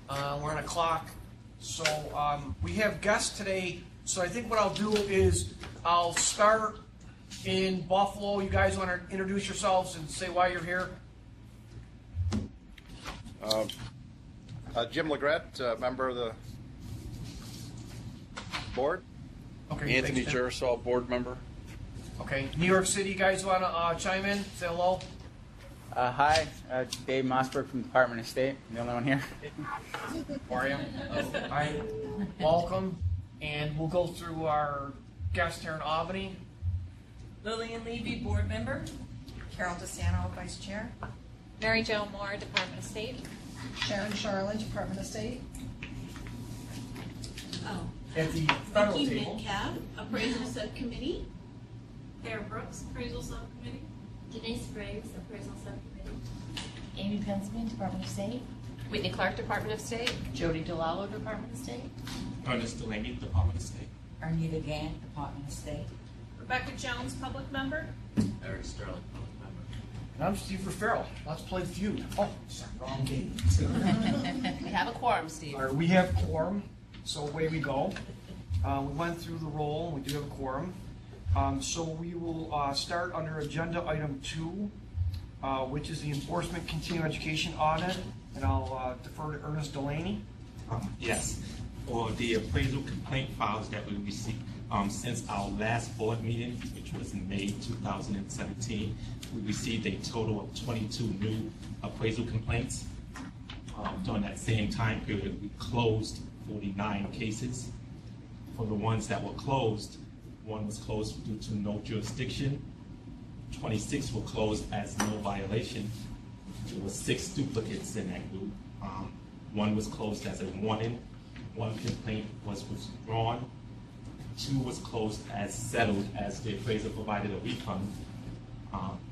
We're on a clock. So we have guests today. So I think what I'll do is I'll start in Buffalo. You guys want to introduce yourselves and say why you're here? Jim Legret, member of the board. Okay. Anthony thanks, Tim. Jersall, board member. Okay. New York City, you guys want to chime in? Say hello. Hi, Dave Mossberg from the Department of State. The only one here. How are you? Hi. Welcome. And we'll go through our guest here in Albany. Lillian Levy, board member. Carol DeSanto, Vice Chair. Mary Jo Moore, Department of State. Sharon Charlotte, Department of State. Oh. At the federal Vicki table. Metcalf, Appraisal Subcommittee. Tara Brooks, Appraisal Subcommittee. Denise Briggs, Appraisal Subcommittee. Amy Pensman, Department of State. Whitney Clark, Department of State. Jody DeLallo, Department of State. Ernest Delaney, Department of State. Arnita Gant, Department of State. Rebecca Jones, public member. Eric Sterling, public member. And I'm Steve Farrell. Let's play the feud. Oh, sorry, wrong game. We have a quorum, Steve. All right, we have quorum, so away we go. We went through the roll, and we do have a quorum. So we will start under agenda item 2, which is the enforcement continuing education audit, and I'll defer to Ernest Delaney. Yes, for the appraisal complaint files that we received since our last board meeting, which was in May 2017, we received a total of 22 new appraisal complaints. During that same time period, we closed 49 cases. For the ones that were closed, one was closed due to no jurisdiction, 26 were closed as no violation. There were 6 duplicates in that group. One was closed as a warning, 1 complaint was withdrawn, 2 was closed as settled as the appraiser provided a refund,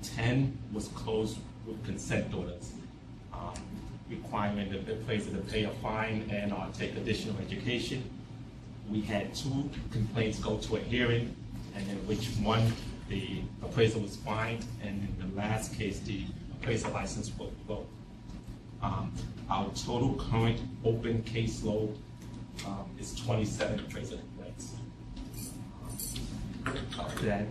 10 was closed with consent orders, requiring the appraiser to pay a fine and take additional education. We had 2 complaints go to a hearing, and in which one the appraiser was fined, and in the last case the appraiser license was revoked. Our total current open caseload is 27 appraiser complaints. Of that,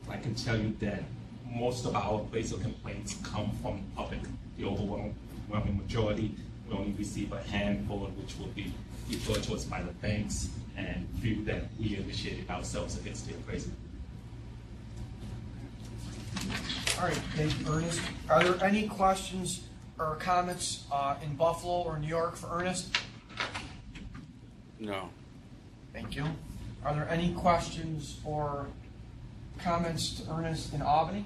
I can tell you that most of our appraisal complaints come from the public. The overwhelming majority, we only receive a handful, which will be referred to us by the banks, and few that we initiated ourselves against the appraiser. All right, thank you, Ernest. Are there any questions or comments in Buffalo or New York for Ernest? No. Thank you. Are there any questions or comments to Ernest in Albany?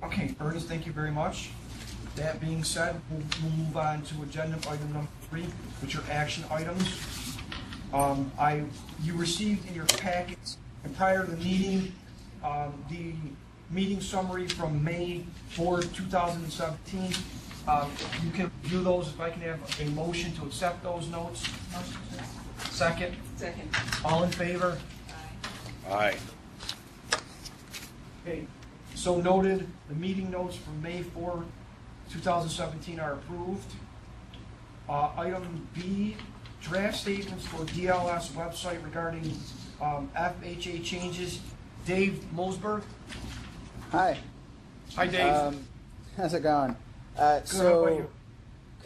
Okay, Ernest, thank you very much. That being said, we'll move on to agenda item number 3, which are action items. You received in your packets, and prior to the meeting summary from May 4, 2017. You can view those. If I can have a motion to accept those notes. Second. Second. All in favor? Aye. Okay. So noted, the meeting notes from May 4, 2017 are approved. Item B, draft statements for DLS website regarding FHA changes. Dave Mosberg. Hi. Hi, Dave. How's it going? Good. How about you?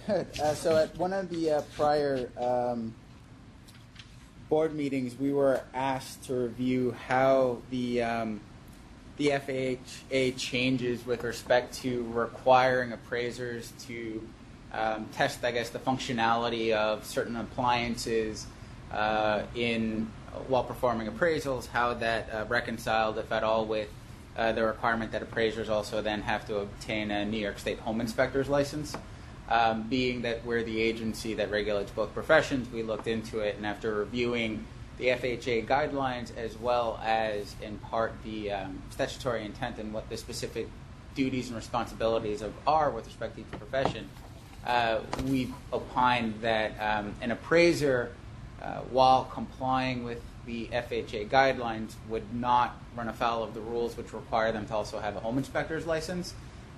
Good. So at one of the prior board meetings, we were asked to review how the FHA changes with respect to requiring appraisers to test, I guess, the functionality of certain appliances while performing appraisals, how that reconciled, if at all, with the requirement that appraisers also then have to obtain a New York State home inspector's license. Being that we're the agency that regulates both professions, we looked into it, and after reviewing the FHA guidelines as well as, in part, the statutory intent and what the specific duties and responsibilities are with respect to each profession, we opined that an appraiser, while complying with the FHA guidelines, would not run afoul of the rules which require them to also have a home inspector's license.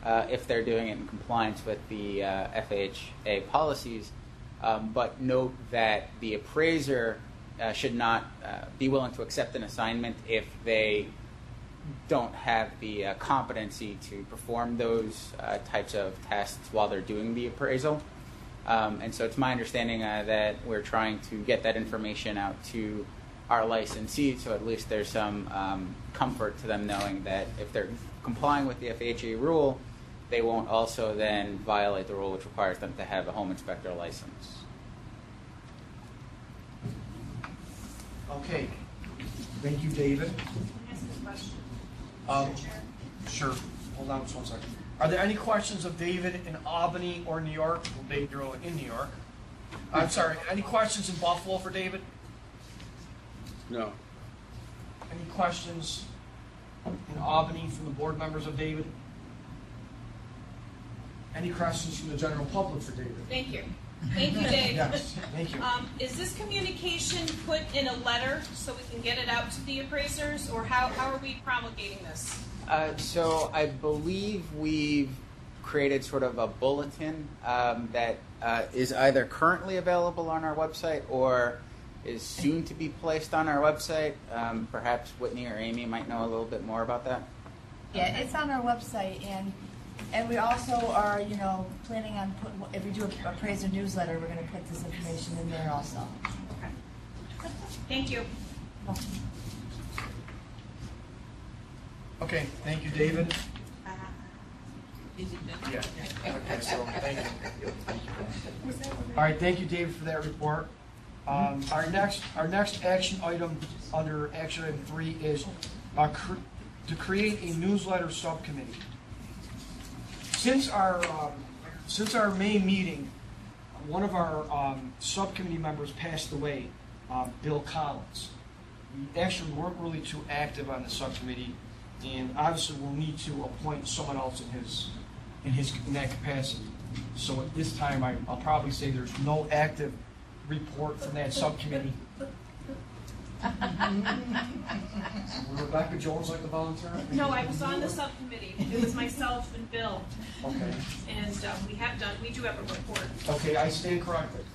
if they're doing it in compliance with the FHA policies. But note that the appraiser should not be willing to accept an assignment if they don't have the competency to perform those types of tests while they're doing the appraisal. And so it's my understanding that we're trying to get that information out to our licensees, so at least there's some comfort to them knowing that if they're complying with the FHA rule, they won't also then violate the rule which requires them to have a home inspector license. Okay, thank you, David. Can I ask a question? Mr. Chair? Sure, hold on just 1 second. Are there any questions of David in Albany or New York? Well, David, you're in New York. I'm sorry, any questions in Buffalo for David? No. Any questions in Albany from the board members of David? Any questions from the general public for David? Thank you. Thank you, Dave. Yes, thank you. Is this communication put in a letter so we can get it out to the appraisers, or how are we promulgating this? So I believe we've created sort of a bulletin that is either currently available on our website or is soon to be placed on our website. Perhaps Whitney or Amy might know a little bit more about that. Yeah, it's on our website, and we also are, planning on putting, if we do a appraiser newsletter, we're going to put this information in there also. Okay. Thank you. Okay, thank you, David. Is it done? Yeah. Okay, so thank you. All right, thank you, David, for that report. Our next action item under action item 3 is to create a newsletter subcommittee. Since our May meeting, one of our subcommittee members passed away, Bill Collins. We actually weren't really too active on the subcommittee, and obviously we'll need to appoint someone else in that capacity. So at this time, I'll probably say there's no active report from that subcommittee. Would Rebecca Jones like to volunteer? No, I was on the subcommittee. It was myself and Bill, Okay. and we do have a report. Okay, I stand corrected.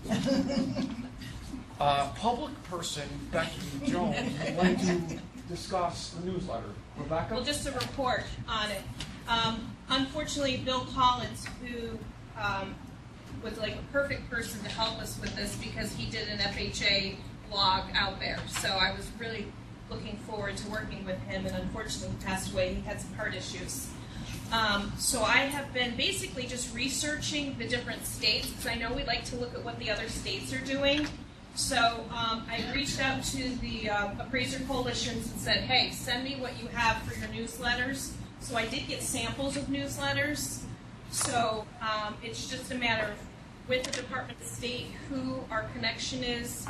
Public person, Becky Jones, would like to discuss the newsletter. Rebecca? Well, just a report on it. Unfortunately, Bill Collins, who was like a perfect person to help us with this because he did an FHA blog out there. So I was really looking forward to working with him, and unfortunately he passed away. He had some heart issues. So I have been basically just researching the different states, because I know we like to look at what the other states are doing. So I reached out to the appraiser coalitions and said, hey, send me what you have for your newsletters. So I did get samples of newsletters. So it's just a matter of, with the Department of State, who our connection is.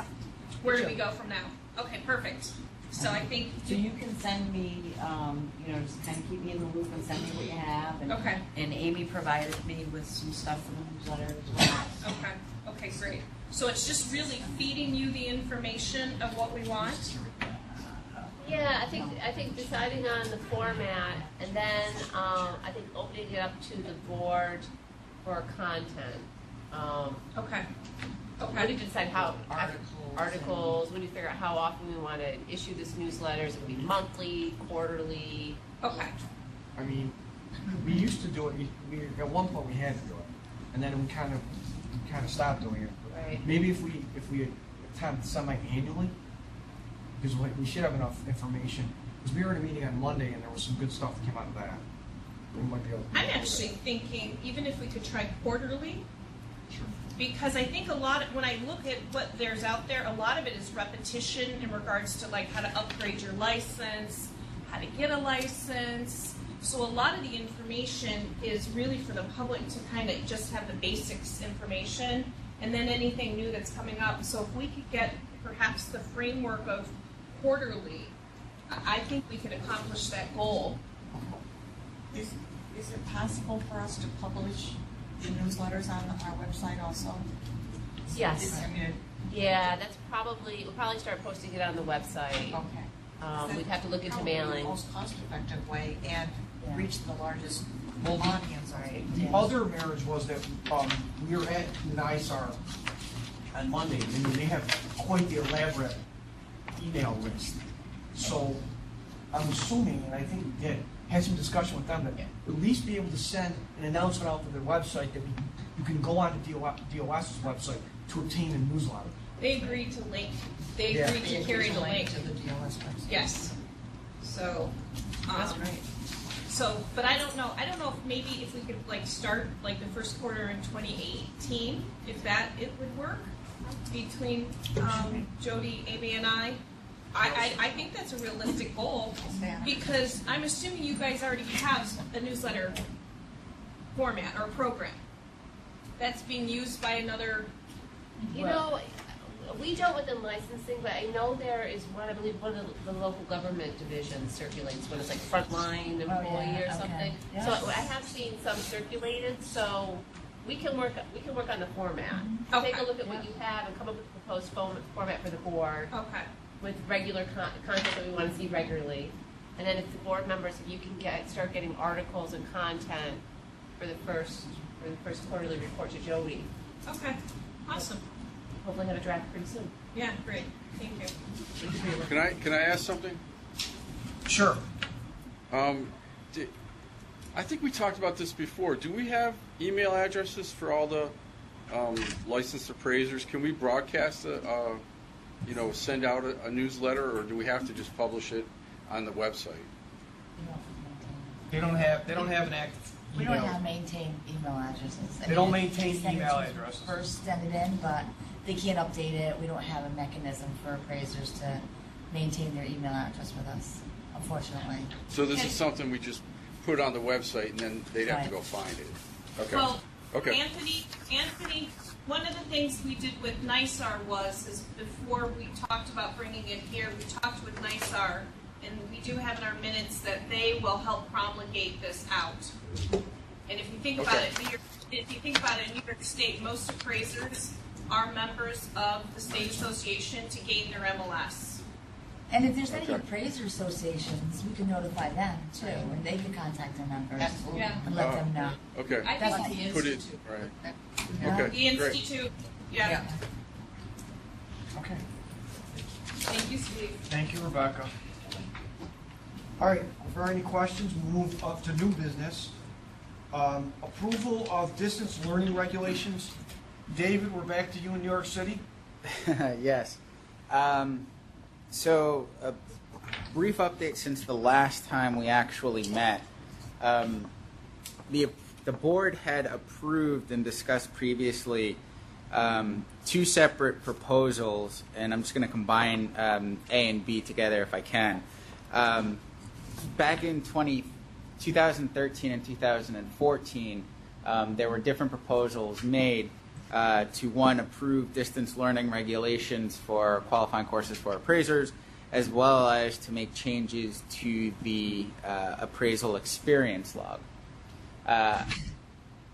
Where do we go from now? Okay, perfect. So I think. So you can send me, just kind of keep me in the loop and send me what you have. And, Okay. And Amy provided me with some stuff from the newsletter as well. Okay, great. So it's just really feeding you the information of what we want. Yeah, I think deciding on the format, and then I think opening it up to the board for content. Okay. When do you decide how articles? When do you figure out how often we want to issue this newsletter? Is it going to be monthly, quarterly? Okay. I mean, we used to do it. We at one point we had to do it, and then we kind of stopped doing it. Right. Maybe if we attempt semi-annually, because we should have enough information. Because we were in a meeting on Monday, and there was some good stuff that came out of that. We might be able to I'm actually thinking even if we could try quarterly, Sure. because I think when I look at what there's out there, a lot of it is repetition in regards to like how to upgrade your license, how to get a license. So a lot of the information is really for the public to kind of just have the basics information, and then anything new that's coming up. So if we could get perhaps the framework of quarterly, I think we could accomplish that goal. Is it possible for us to publish the newsletters on our website also? Yes. I mean, Yeah, we'll probably start posting it on the website. okay. We'd have to look into Probably mailing. the most cost-effective way and reach the largest Well, Bonnie, I'm sorry. the other marriage was that we were at NISAR on Monday, and they have quite the elaborate email list. So I'm assuming, and I think we did, had some discussion with them, that at least be able to send an announcement out to their website that you can go on to DOS's website to obtain a newsletter. They agreed to link, they Yeah. agreed to carry the link. To the DLS website. Yes. So, That's great. So, but I don't know if maybe if we could like start like the first quarter in 2018, if that it would work between Jody, Amy, and I think that's a realistic goal because I'm assuming you guys already have a newsletter format or program that's being used by another. You know, we don't within licensing, but I know there is one, I believe one of the local government divisions circulates when it's like frontline employee or okay. something. Yeah. So I have seen some circulated, so we can work on the format. Okay. Take a look at what you have and come up with a proposed format for the board Okay. with regular content that we want to see regularly. And then if the board members, if you can start getting articles and content for the first quarterly report to Jody. Okay. Awesome. Hopefully have a draft pretty soon. Yeah. Great. Thank you. Can I ask something? Sure. I think we talked about this before. Do we have email addresses for all the licensed appraisers? Can we broadcast send out a newsletter, or do we have to just publish it on the website? They don't have an active We email. don't have maintained email addresses. I They don't mean, maintain they send it email to addresses. First send it in, but they can't update it. We don't have a mechanism for appraisers to maintain their email address with us, unfortunately. So this is something we just put on the website, and then they'd have to Right. go find it. Okay. Well, Okay. Anthony, one of the things we did with NISAR is before we talked about bringing it here, we talked with NISAR, and we do have in our minutes that they will help promulgate this out. And if you think about Okay. it, if you think about it, in New York State, most appraisers are members of the state association to gain their MLS. And if there's any Okay. appraiser associations, we can notify them too, and they can contact their members Yeah. and let them know. Okay. I That's think the Put it right. Yeah. Okay. the Great. institute. Yeah. Okay. Thank you, Steve. Thank you, Rebecca. All right, if there are any questions, we'll move up to new business. Approval of distance learning regulations. David, we're back to you in New York City. Yes. So, a brief update since the last time we actually met. The board had approved and discussed previously two separate proposals, and I'm just going to combine A and B together if I can. Back in 2013 and 2014, there were different proposals made to, one, approve distance learning regulations for qualifying courses for appraisers, as well as to make changes to the appraisal experience log.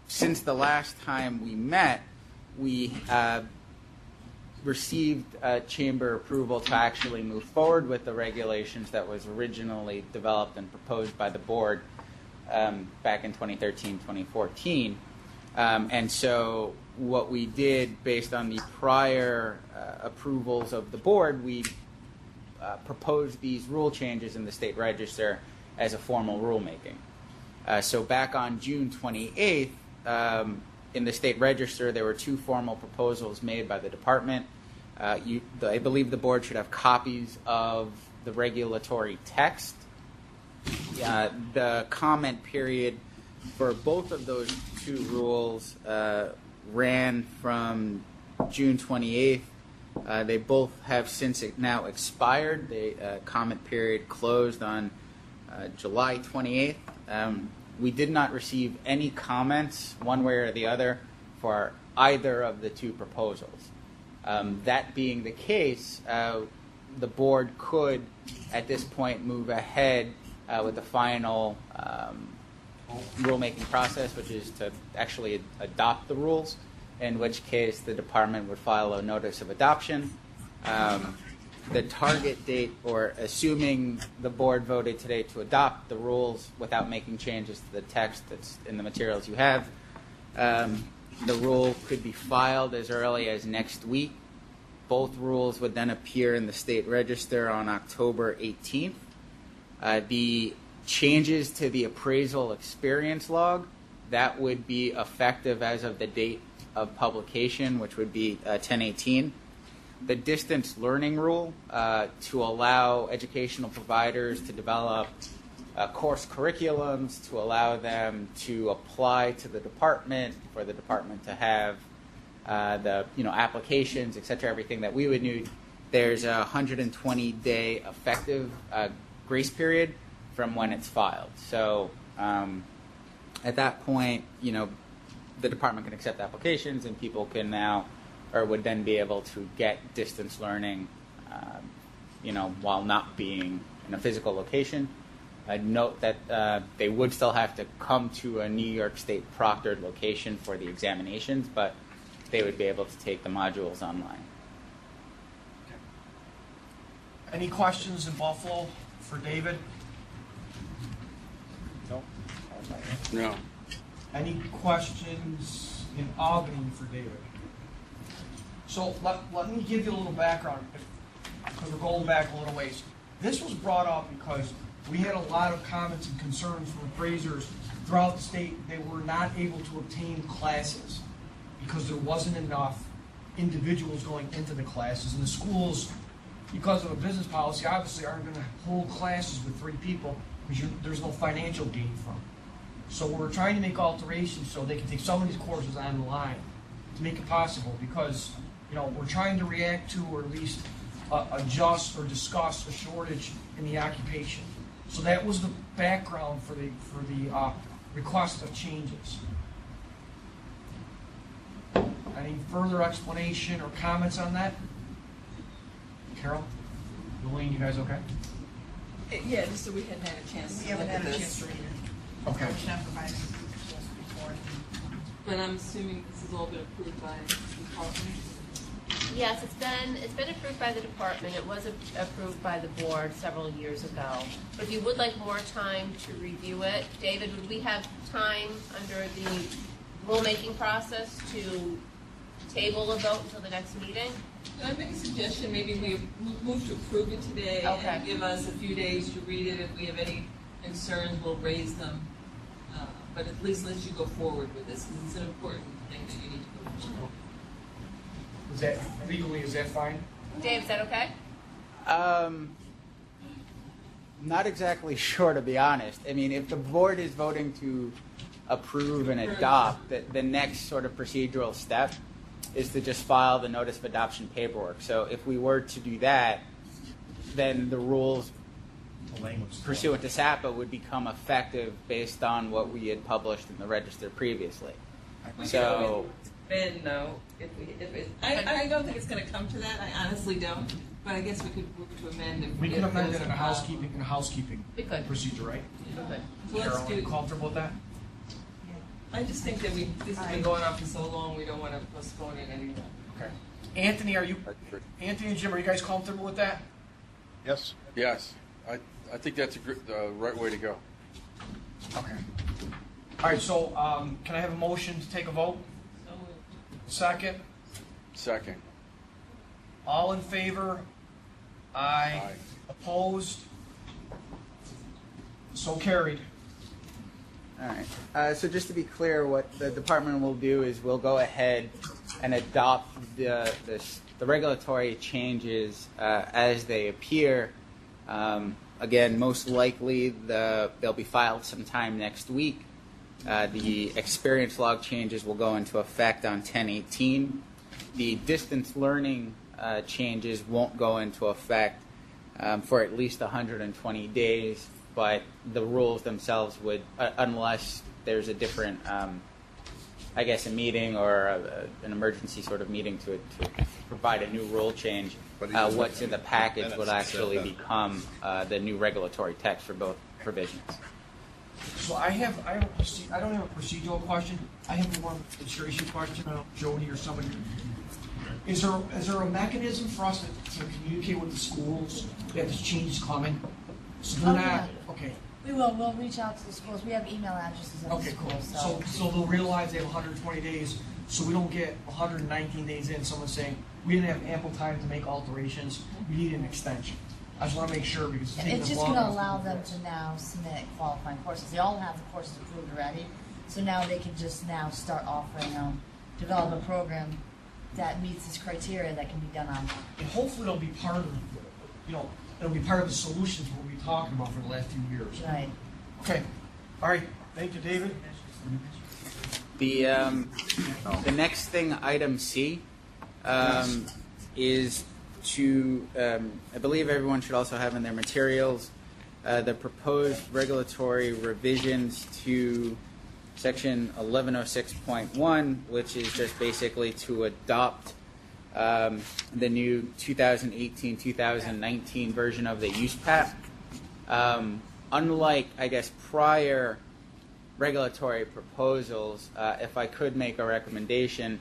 Since the last time we met, we received chamber approval to actually move forward with the regulations that was originally developed and proposed by the board back in 2013, 2014. And so what we did based on the prior approvals of the board, we proposed these rule changes in the state register as a formal rulemaking. So back on June 28th, in the state register, there were two formal proposals made by the department. I believe the board should have copies of the regulatory text. The comment period for both of those two rules ran from June 28th. They both have since now expired. The comment period closed on July 28th. We did not receive any comments, one way or the other, for either of the two proposals. That being the case, the board could, at this point, move ahead with the final rulemaking process, which is to actually adopt the rules, in which case the department would file a notice of adoption. the target date, or assuming the board voted today to adopt the rules without making changes to the text that's in the materials you have, the rule could be filed as early as next week. Both rules would then appear in the state register on October 18th. The changes to the appraisal experience log, that would be effective as of the date of publication, which would be 10/18. The distance learning rule, to allow educational providers to develop course curriculums, to allow them to apply to the department, for the department to have the applications, et cetera, everything that we would need. There's a 120-day effective grace period from when it's filed. So at that point, the department can accept applications, and people can now, or would then be able to get distance learning, while not being in a physical location. I'd note that they would still have to come to a New York State proctored location for the examinations, but they would be able to take the modules online. Any questions in Buffalo for David? No. Any questions in Albany for David? So let me give you a little background, because we're going back a little ways. This was brought up because we had a lot of comments and concerns from appraisers throughout the state. They were not able to obtain classes because there wasn't enough individuals going into the classes. And the schools, because of a business policy, obviously aren't going to hold classes with 3 people because there's no financial gain from it. So we're trying to make alterations so they can take some of these courses online to make it possible, because we're trying to react to, or at least adjust or discuss a shortage in the occupation. So that was the background for the request of changes. Any further explanation or comments on that? Carol? Elaine, you guys okay? Yeah, just so we hadn't had a chance to look at this. Okay. But I'm assuming this has all been approved by the department? Yes, it's been approved by the department. It was approved by the board several years ago. But if you would like more time to review it, David, would we have time under the rulemaking process to table a vote until the next meeting? Can I make a suggestion? Maybe we move to approve it today and give us a few days to read it. If we have any concerns, we'll raise them. But at least let you go forward with this, because it's an important thing that you need to go forward. Is that fine? Dave, is that okay? Not exactly sure, to be honest. I mean, if the board is voting to approve and adopt, the next sort of procedural step is to just file the notice of adoption paperwork. So if we were to do that, then the rules pursuant to SAPA would become effective based on what we had published in the register previously. So, Ben, no. I don't think it's going to come to that. I honestly don't. But I guess we could move to amend it. We can amend it in a housekeeping We could. procedure, right? Okay. So let's Carol, are you do. comfortable with that? I just think that this has been going on for so long. We don't want to postpone it anymore. Okay. Anthony, Anthony and Jim, are you guys comfortable with that? Yes. Yes. I think that's the right way to go. Okay. All right, so can I have a motion to take a vote? So Second? Second. All in favor? Aye. Aye. Opposed? So carried. all right. So just to be clear, what the department will do is we'll go ahead and adopt the regulatory changes as they appear. Again, most likely they'll be filed sometime next week. The experience log changes will go into effect on 10/18. The distance learning changes won't go into effect for at least 120 days, but the rules themselves would, unless there's a different, I guess, a meeting or an emergency sort of meeting to provide a new rule change, what's in the package would actually become the new regulatory text for both provisions. So I don't have a procedural question. I have more administration question. I don't know, Jody or somebody. Is there a mechanism for us to communicate with the schools that this change is coming? So they're not, okay. We will, we'll reach out to the schools. We have email addresses at the Okay, cool. schools, So they'll realize they have 120 days, so we don't get 119 days in, someone saying, we didn't have ample time to make alterations, we need an extension. I just want to make sure because it's taking It's them just long gonna enough allow do them this. to now submit qualifying courses. They all have the courses approved already, so now they can just now start offering, develop a program that meets this criteria that can be done on. And hopefully it'll be part of, it'll be part of the solutions we'll be talking about for the last few years. Right. Okay, all right, thank you, David. The next thing, item C, is to, I believe everyone should also have in their materials, the proposed regulatory revisions to section 1106.1, which is just basically to adopt the new 2018-2019 version of the use PAP. Unlike, I guess, prior regulatory proposals, if I could make a recommendation,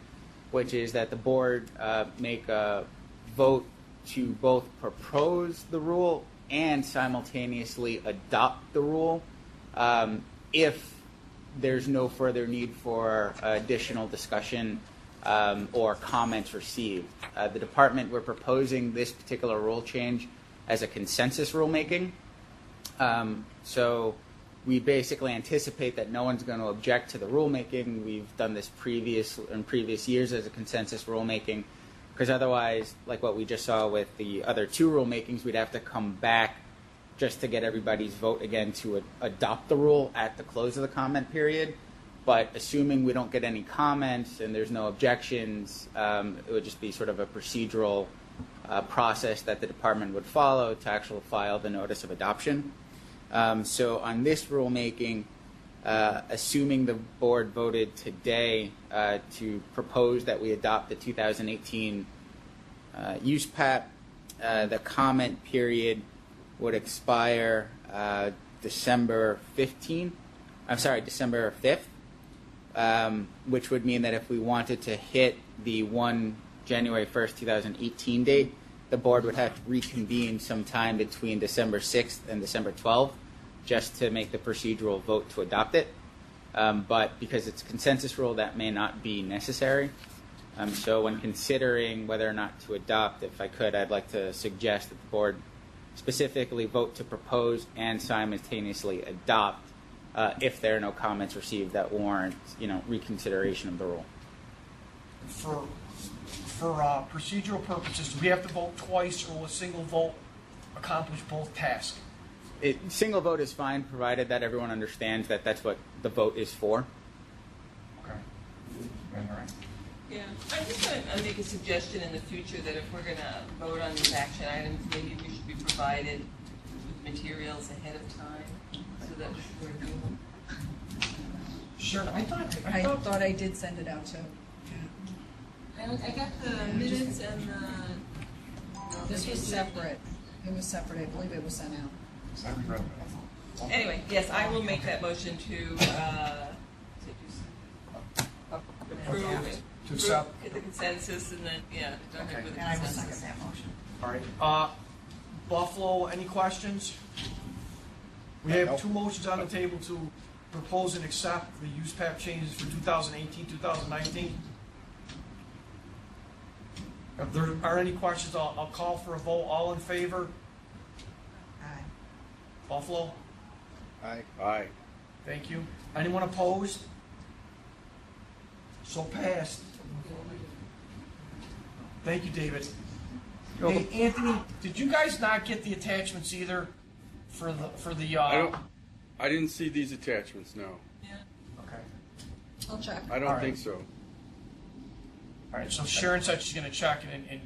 which is that the board make a vote to both propose the rule and simultaneously adopt the rule if there's no further need for additional discussion or comments received. The department, we're proposing this particular rule change as a consensus rulemaking. So we basically anticipate that no one's going to object to the rulemaking. We've done this in previous years as a consensus rulemaking, because otherwise, like what we just saw with the other two rulemakings, we'd have to come back just to get everybody's vote again to adopt the rule at the close of the comment period. But assuming we don't get any comments and there's no objections, it would just be sort of a procedural process that the department would follow to actually file the notice of adoption. So on this rulemaking, assuming the board voted today to propose that we adopt the 2018 use PAP, the comment period would expire December 5th, which would mean that if we wanted to hit the January 1st, 2018 date, the board would have to reconvene sometime between December 6th and December 12th just to make the procedural vote to adopt it. But because it's a consensus rule, that may not be necessary. So when considering whether or not to adopt, if I could, I'd like to suggest that the board specifically vote to propose and simultaneously adopt if there are no comments received that warrant, reconsideration of the rule. For procedural purposes, do we have to vote twice, or will a single vote accomplish both tasks? Single vote is fine, provided that everyone understands that that's what the vote is for. Okay. All right. Yeah, I'm just going to make a suggestion in the future that if we're going to vote on these action items, maybe we should be provided with materials ahead of time so that we're doing. Sure. I thought I did send it out too. I got the minutes and the. This was separate. It was separate. I believe it was sent out. Anyway, yes, I will make that motion to approve To accept. the consensus and then, go ahead with the And I will consensus. second that motion. All right. Buffalo, any questions? We have two motions on the table to propose and accept the use PAP changes for 2018, 2019. If there are any questions, I'll call for a vote. All in favor? Aye. Buffalo? Aye. Thank you. Anyone opposed? So passed. Thank you, David. Hey, Anthony, did you guys not get the attachments either for the I didn't see these attachments, no. Okay. I'll check. I don't All right. think so. All right, so Sharon said she's gonna check and in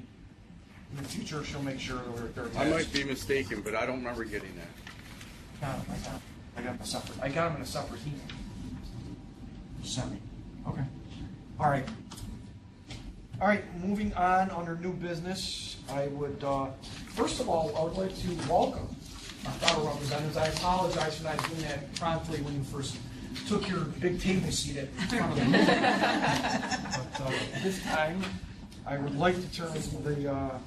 the future she'll make sure that they're attached. I might be mistaken, but I don't remember getting that. I got them separate. I got them in a separate email. Send me. Okay. All right. All right, moving on under new business, I would, first of all, I would like to welcome our fellow representatives. I apologize for not doing that promptly when you first took your big table seat in front of me. But this time, I would like to turn the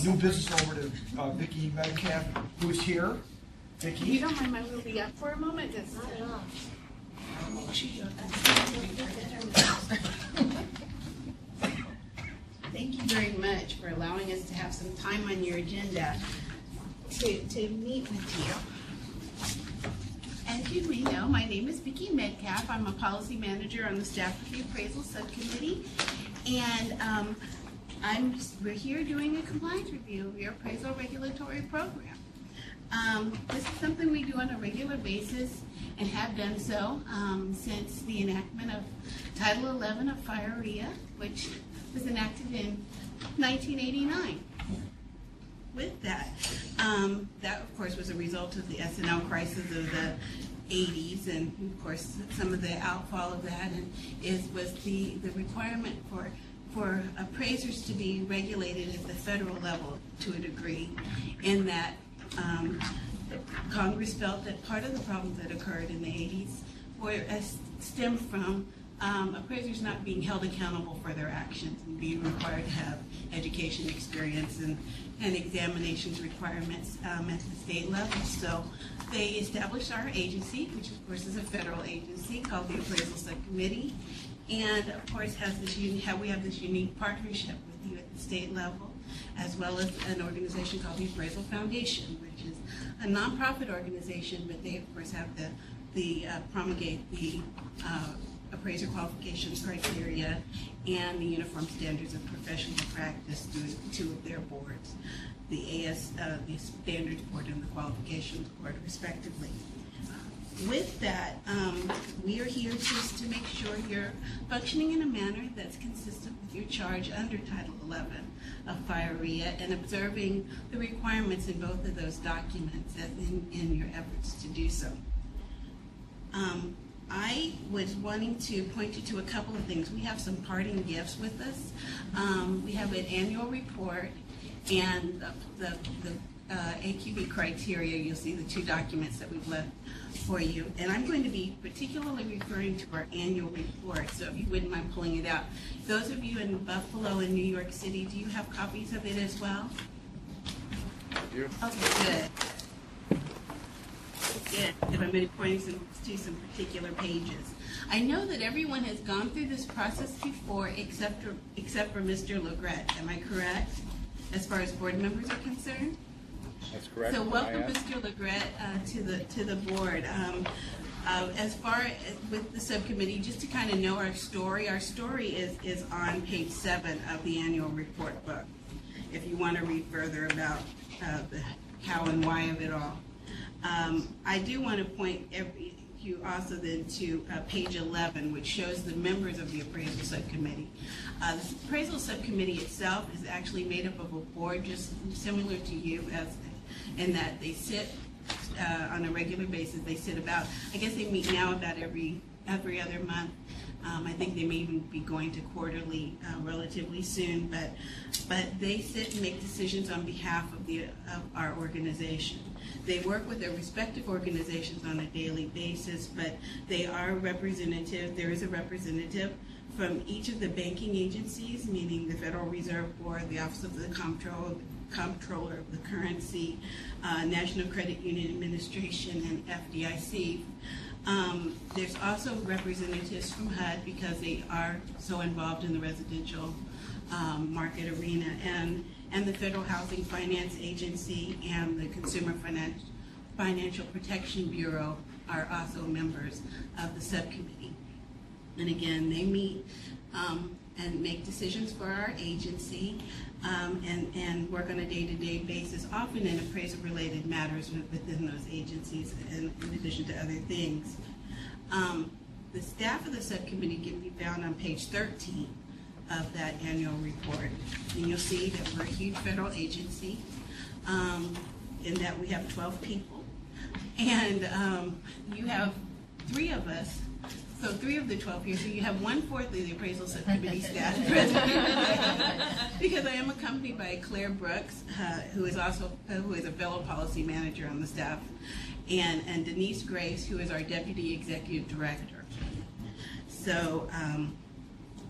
new business over to Vicki Metcalf, who's here. Vicki? You don't mind my moving up for a moment? Not at all. Thank you very much for allowing us to have some time on your agenda to meet with you. As you may know, my name is Vicki Metcalf. I'm a policy manager on the staff of the Appraisal Subcommittee. And we're here doing a compliance review of your appraisal regulatory program. This is something we do on a regular basis and have done so since the enactment of Title 11 of FIREA, which was enacted in 1989. With that, that of course was a result of the S&L crisis of the 80s, and of course some of the outfall of that was the requirement for appraisers to be regulated at the federal level to a degree, in that Congress felt that part of the problems that occurred in the 80s stemmed from appraisers not being held accountable for their actions and being required to have education experience and examinations requirements at the state level. So they established our agency, which of course is a federal agency called the Appraisal Subcommittee, and of course we have this unique partnership with you at the state level, as well as an organization called the Appraisal Foundation, which is a nonprofit organization, but they of course have the promulgate the appraiser qualifications criteria and the uniform standards of professional practice through two of their boards, the Standards Board and the Qualifications Board, respectively. With that, we are here just to make sure you're functioning in a manner that's consistent with your charge under Title 11 of FIREA and observing the requirements in both of those documents in your efforts to do so. I was wanting to point you to a couple of things. We have some parting gifts with us. We have an annual report and the AQB criteria. You'll see the two documents that we've left for you. And I'm going to be particularly referring to our annual report, so if you wouldn't mind pulling it out. Those of you in Buffalo and New York City, do you have copies of it as well? I do. Okay, good. Good. If I'm going to be pointing to some particular pages. I know that everyone has gone through this process before except for Mr. Legret. Am I correct? As far as board members are concerned? That's correct. So welcome, Mr. Legret, to the board. As far as with the subcommittee, just to kind of know our story is on page 7 of the annual report book, if you want to read further about the how and why of it all. I do want to point you also then to page 11, which shows the members of the appraisal subcommittee. The appraisal subcommittee itself is actually made up of a board just similar to you, in that they sit on a regular basis. They sit about, I guess they meet now about every other month. I think they may even be going to quarterly relatively soon, but they sit and make decisions on behalf of our organization. They work with their respective organizations on a daily basis, but they are representative. There is a representative from each of the banking agencies, meaning the Federal Reserve Board, the Office of the Comptroller of the Currency, National Credit Union Administration, and FDIC. There's also representatives from HUD because they are so involved in the residential market arena, and the Federal Housing Finance Agency and the Consumer Financial Protection Bureau are also members of the subcommittee. And again, they meet and make decisions for our agency and work on a day-to-day basis, often in appraisal-related matters within those agencies, in addition to other things. The staff of the subcommittee can be found on page 13 of that annual report. And you'll see that we're a huge federal agency, in that we have 12 people. And you have 3 of us So 3 of the 12 here, so you have 1/4 of the appraisal subcommittee staff present. Because I am accompanied by Claire Brooks, who is a fellow policy manager on the staff, and Denise Grace, who is our deputy executive director. So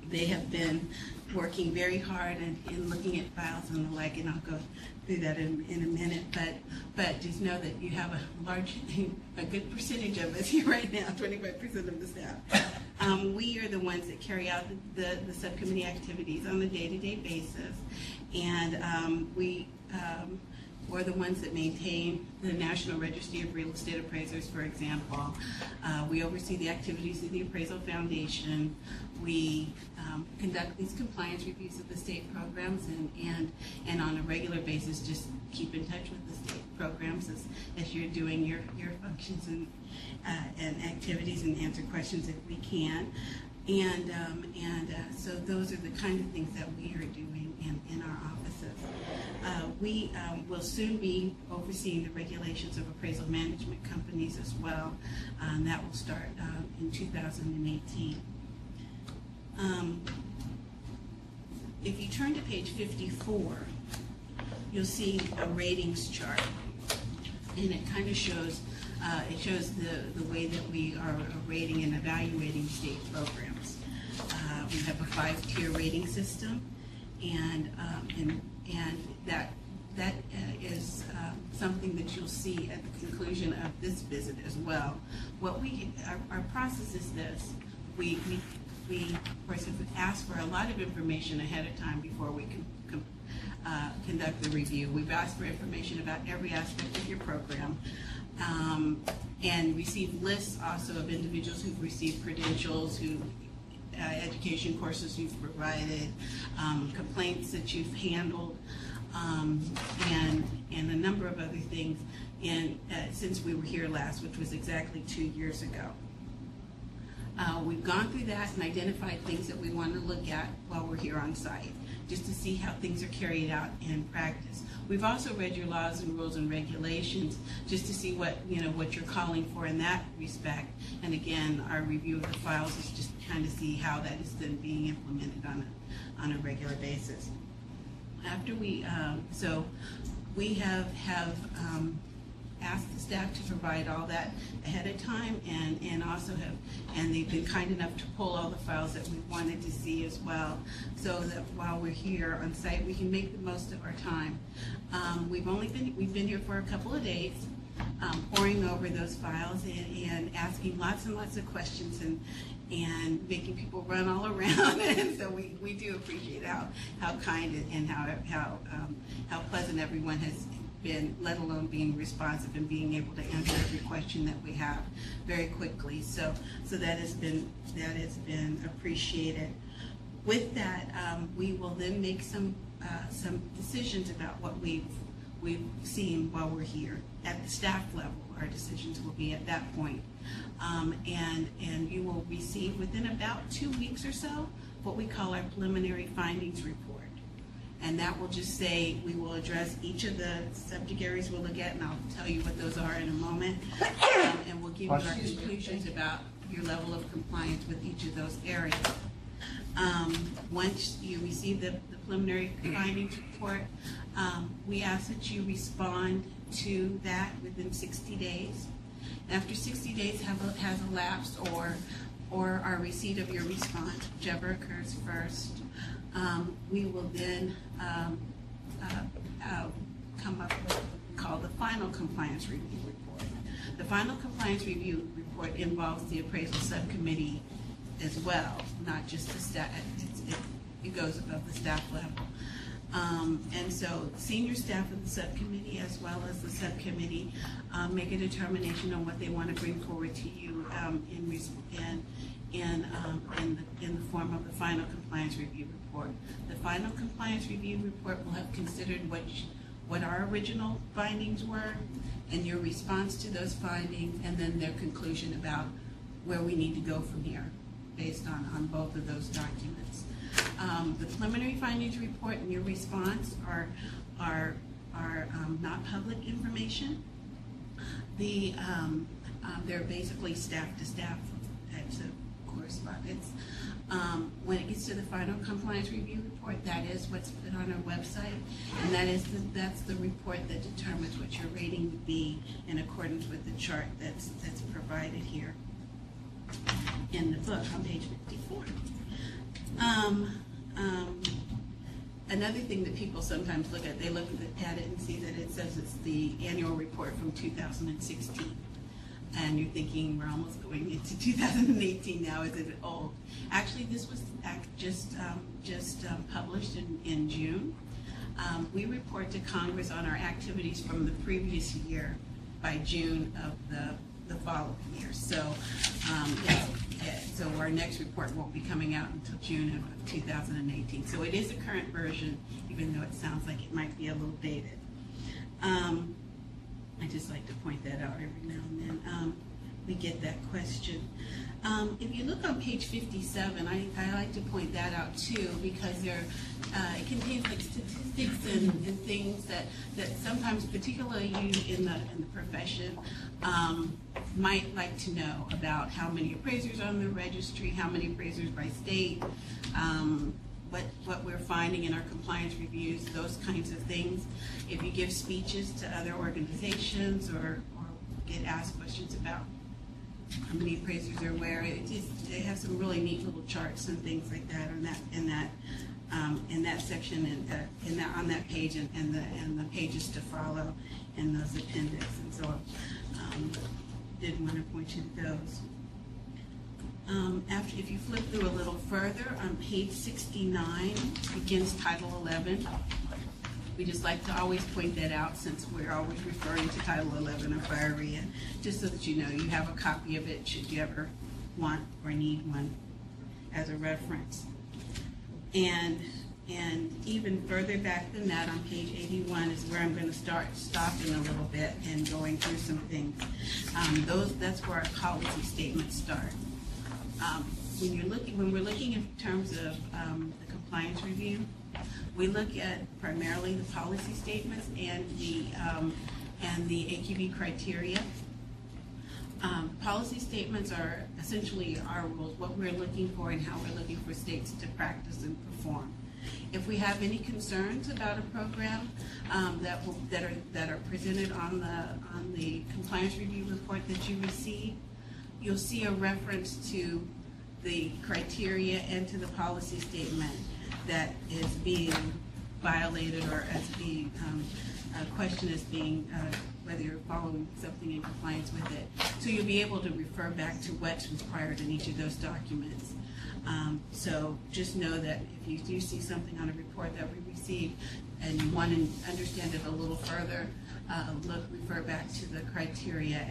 they have been working very hard in looking at files and the like, and I'll go through that in a minute. But just know that you have a good percentage of us here right now, 25% of the staff. We are the ones that carry out the subcommittee activities on a day-to-day basis, and we're the ones that maintain the National Registry of Real Estate Appraisers, for example. We oversee the activities of the Appraisal Foundation. We conduct these compliance reviews of the state programs, and on a regular basis just keep in touch with the state programs as you're doing your functions and activities, and answer questions if we can. And so those are the kind of things that we are doing in our offices. We will soon be overseeing the regulations of appraisal management companies as well. That will start in 2018. If you turn to page 54, you'll see a ratings chart, and it kind of shows the way that we are rating and evaluating state programs. We have a 5-tier rating system, and that is something that you'll see at the conclusion of this visit as well. Our process is this: we of course have asked for a lot of information ahead of time before we can conduct the review. We've asked for information about every aspect of your program, and received lists also of individuals who've received credentials, education courses you've provided, complaints that you've handled, and a number of other things since we were here last, which was exactly 2 years ago. We've gone through that and identified things that we want to look at while we're here on site, just to see how things are carried out in practice. We've also read your laws and rules and regulations just to see what you're calling for in that respect. And again, our review of the files is just to kind of see how that is then being implemented on a regular basis. After we have asked the staff to provide all that ahead of time, and they've been kind enough to pull all the files that we wanted to see as well, so that while we're here on site we can make the most of our time. We've been here for a couple of days, poring over those files and asking lots and lots of questions and making people run all around. And so we do appreciate how kind and how pleasant everyone has been, let alone being responsive and being able to answer every question that we have very quickly. So that has been appreciated. With that, we will then make some decisions about what we've seen while we're here. At the staff level, our decisions will be at that point. And you will receive within about 2 weeks or so what we call our preliminary findings report. And that will just say, we will address each of the subject areas we'll look at, and I'll tell you what those are in a moment. And we'll give you our conclusions about your level of compliance with each of those areas. Once you receive the preliminary findings report, we ask that you respond to that within 60 days. After 60 days has elapsed, or our receipt of your response, whichever occurs first, we will then come up with what we call the final compliance review report. The final compliance review report involves the appraisal subcommittee as well, not just the staff. It goes above the staff level. And so senior staff of the subcommittee as well as the subcommittee make a determination on what they want to bring forward to you in the form of the final compliance review report. The final compliance review report will have considered what our original findings were and your response to those findings, and then their conclusion about where we need to go from here based on both of those documents. The preliminary findings report and your response are not public information. They're basically staff to staff types of correspondence. When it gets to the final compliance review report, that is what's put on our website, and that's the report that determines what your rating would be in accordance with the chart that's provided here in the book on page 54. Another thing that people sometimes look at, they look at it and see that it says it's the annual report from 2016. And you're thinking we're almost going into 2018 now, is it old? Actually, this was just published in June. We report to Congress on our activities from the previous year by June of the following year. So, so our next report won't be coming out until June of 2018. So it is a current version, even though it sounds like it might be a little dated. I just like to point that out every now and then. We get that question. If you look on page 57, I like to point that out too, because it contains like statistics and things that sometimes, particularly you in the profession, might like to know about how many appraisers are on the registry, how many appraisers by state, what we're finding in our compliance reviews, those kinds of things. If you give speeches to other organizations or get asked questions about how many appraisers are where, they have some really neat little charts and things like that in that section and on that page and the pages to follow in those appendix. And so did want to point you to those. If you flip through a little further, on page 69 begins Title 11. We just like to always point that out, since we're always referring to Title 11 of FIREA, just so that you know you have a copy of it should you ever want or need one as a reference. And even further back than that, on page 81 is where I'm going to start stopping a little bit and going through some things. That's where our policy statements start. When we're looking in terms of the compliance review, we look at primarily the policy statements and the AQB criteria. Policy statements are essentially our rules, what we're looking for and how we're looking for states to practice and perform. If we have any concerns about a program that are presented on the compliance review report that you receive, you'll see a reference to the criteria and to the policy statement that is being violated, or as being a question is being whether you're following something in compliance with it. So you'll be able to refer back to what's required in each of those documents. So just know that if you do see something on a report that we receive and you want to understand it a little further, refer back to the criteria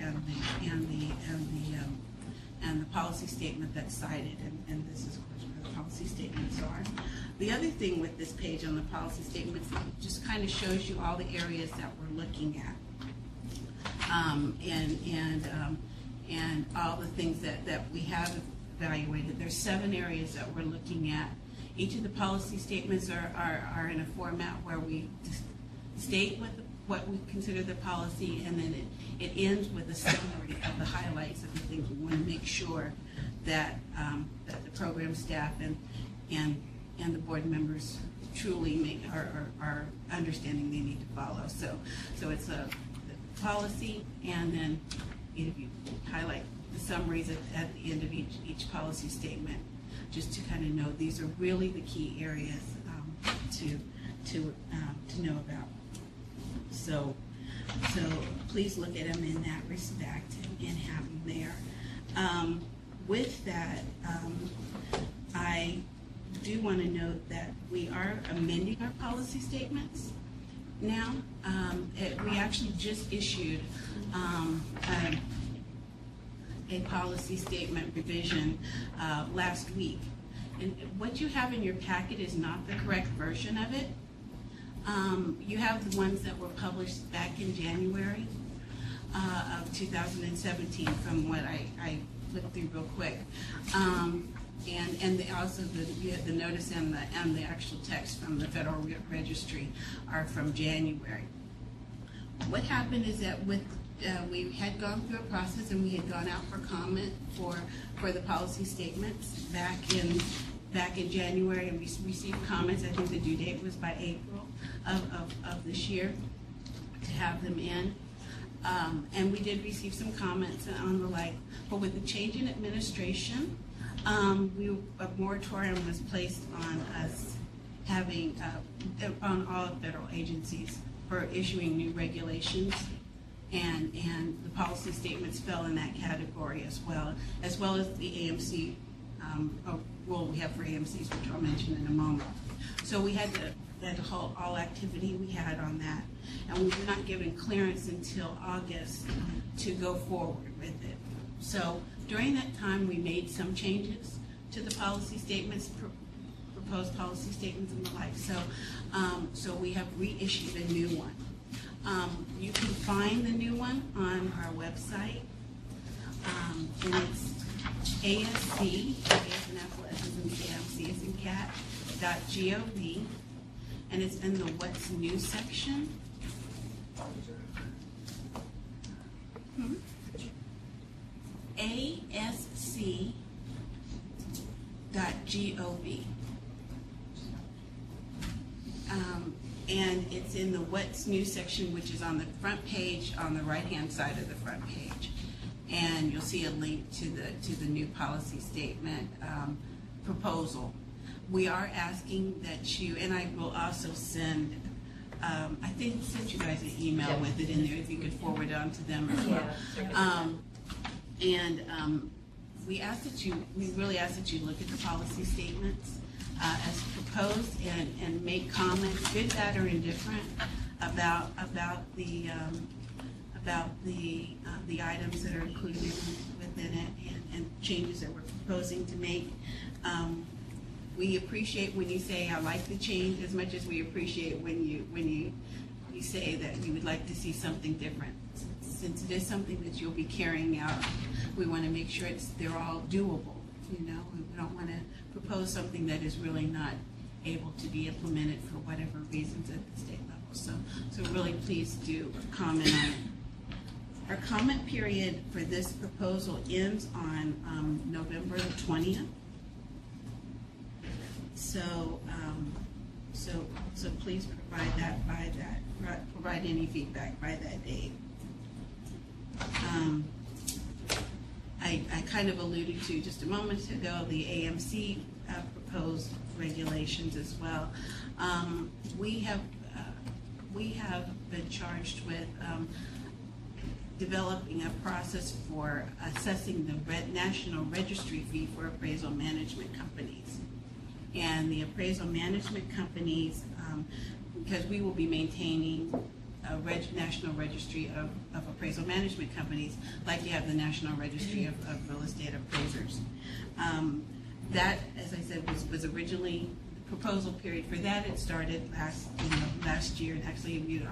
and the policy statement that's cited, and this is of course where the policy statements are. The other thing with this page on the policy statements, it just kind of shows you all the areas that we're looking at, and all the things that we have evaluated. There's 7 areas that we're looking at. Each of the policy statements are in a format where we state what we consider the policy, and then it ends with a summary of the highlights of the things we want to make sure that the program staff and the board members truly are understanding they need to follow. So it's a policy, and then you highlight the summaries at the end of each policy statement, just to kind of know these are really the key areas to know about. So please look at them in that respect and have them there. With that, I do want to note that we are amending our policy statements now. We actually just issued a policy statement revision last week. And what you have in your packet is not the correct version of it. You have the ones that were published back in January of 2017 from what I flipped through real quick. And also the notice and the actual text from the Federal Registry are from January. What happened is that with we had gone through a process and we had gone out for comment for the policy statements back in January, and we received comments. I think the due date was by April of this year to have them in. And we did receive some comments on the like, but with the change in administration, a moratorium was placed on us having, on all federal agencies for issuing new regulations, and the policy statements fell in that category as well as the AMC rule we have for AMCs, which I'll mention in a moment. So we had to halt all activity we had on that, and we were not given clearance until August to go forward with it. So during that time, we made some changes to the policy statements, proposed policy statements and the like. So we have reissued a new one. You can find the new one on our website, and it's ASC, A as in apple, S as in Sam, C as in cat, .gov, and it's in the What's New section. ASC.gov. And it's in the What's New section, which is on the front page, on the right-hand side of the front page. And you'll see a link to the new policy statement proposal. We are asking that you, and I will also send, I think sent you guys an email with it in there, if you could forward it on to them as well. We really ask that you look at the policy statements as proposed and make comments, good, bad, or indifferent, about the items that are included within it and changes that we're proposing to make. We appreciate when you say I like the change as much as we appreciate when you say that you would like to see something different. Since it is something that you'll be carrying out, we want to make sure they're all doable. You know, we don't want to propose something that is really not able to be implemented for whatever reasons at the state level. So really please do comment on it. Our comment period for this proposal ends on November the 20th. So please provide any feedback by that date. I kind of alluded to just a moment ago the AMC proposed regulations as well. We have been charged with developing a process for assessing the national registry fee for appraisal management companies. And the appraisal management companies, because we will be maintaining a national registry of appraisal management companies, like you have the National Registry of Real Estate Appraisers. That, as I said, was originally the proposal period for that. It started last year, and actually we were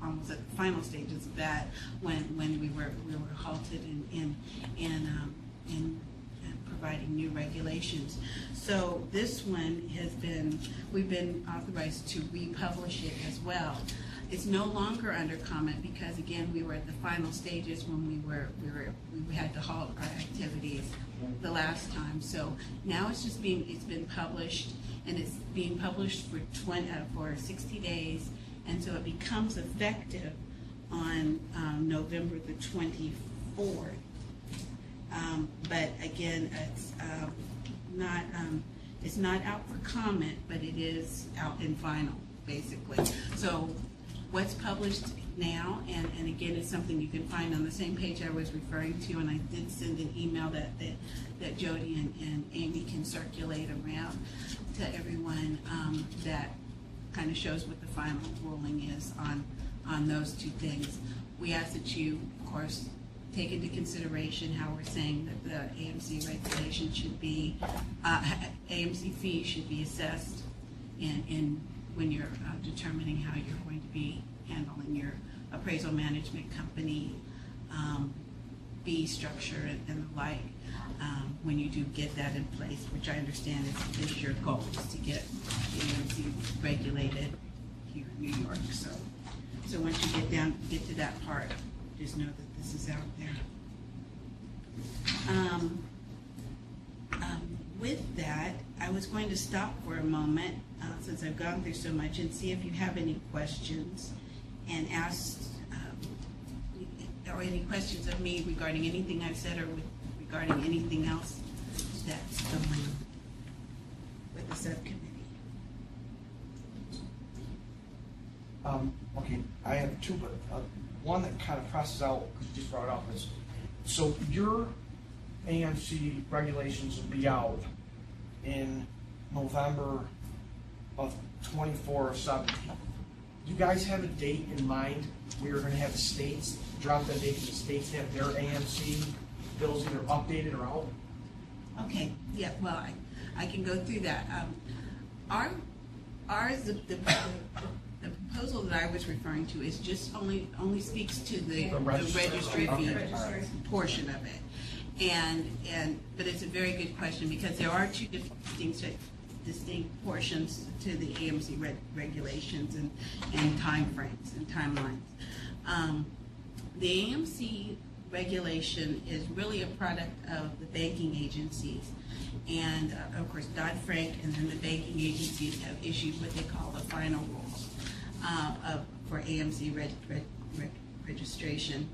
almost at the final stages of that when we were halted in providing new regulations. So this one we've been authorized to republish it as well. It's no longer under comment because, again, we were at the final stages when we had to halt our activities the last time. So now it's been published, and it's being published for 60 days, and so it becomes effective on November the 24th. But again, it's not out for comment, but it is out in final, basically. So what's published now, and again, it's something you can find on the same page I was referring to, and I did send an email that Jody and Amy can circulate around to everyone, that kind of shows what the final ruling is on those two things. We ask that you, of course, take into consideration how we're saying that the AMC regulation should be, AMC fees should be assessed in when you're determining how you're going to be handling your appraisal management company fee structure and the like, when you do get that in place, which I understand is your goal, is to get the AMC regulated here in New York. So once you get to that part, just know that this is out there. With that, I was going to stop for a moment, since I've gone through so much, and see if you have any questions, and ask, or any questions of me regarding anything I've said, or regarding anything else that's going on with the subcommittee. Okay, I have two, but one that kind of crosses out, because you just brought it up, is, so your AMC regulations will be out in November of 24 or 17. Do you guys have a date in mind where you're gonna have the states, drop that date, and the states have their AMC bills either updated or out? Okay, yeah, well, I can go through that. The proposal that I was referring to is just only speaks to the registry fee portion of it. But it's a very good question, because there are two distinct portions to the AMC regulations and timeframes and timelines. The AMC regulation is really a product of the banking agencies, and of course Dodd-Frank, and then the banking agencies have issued what they call the final rules for AMC registration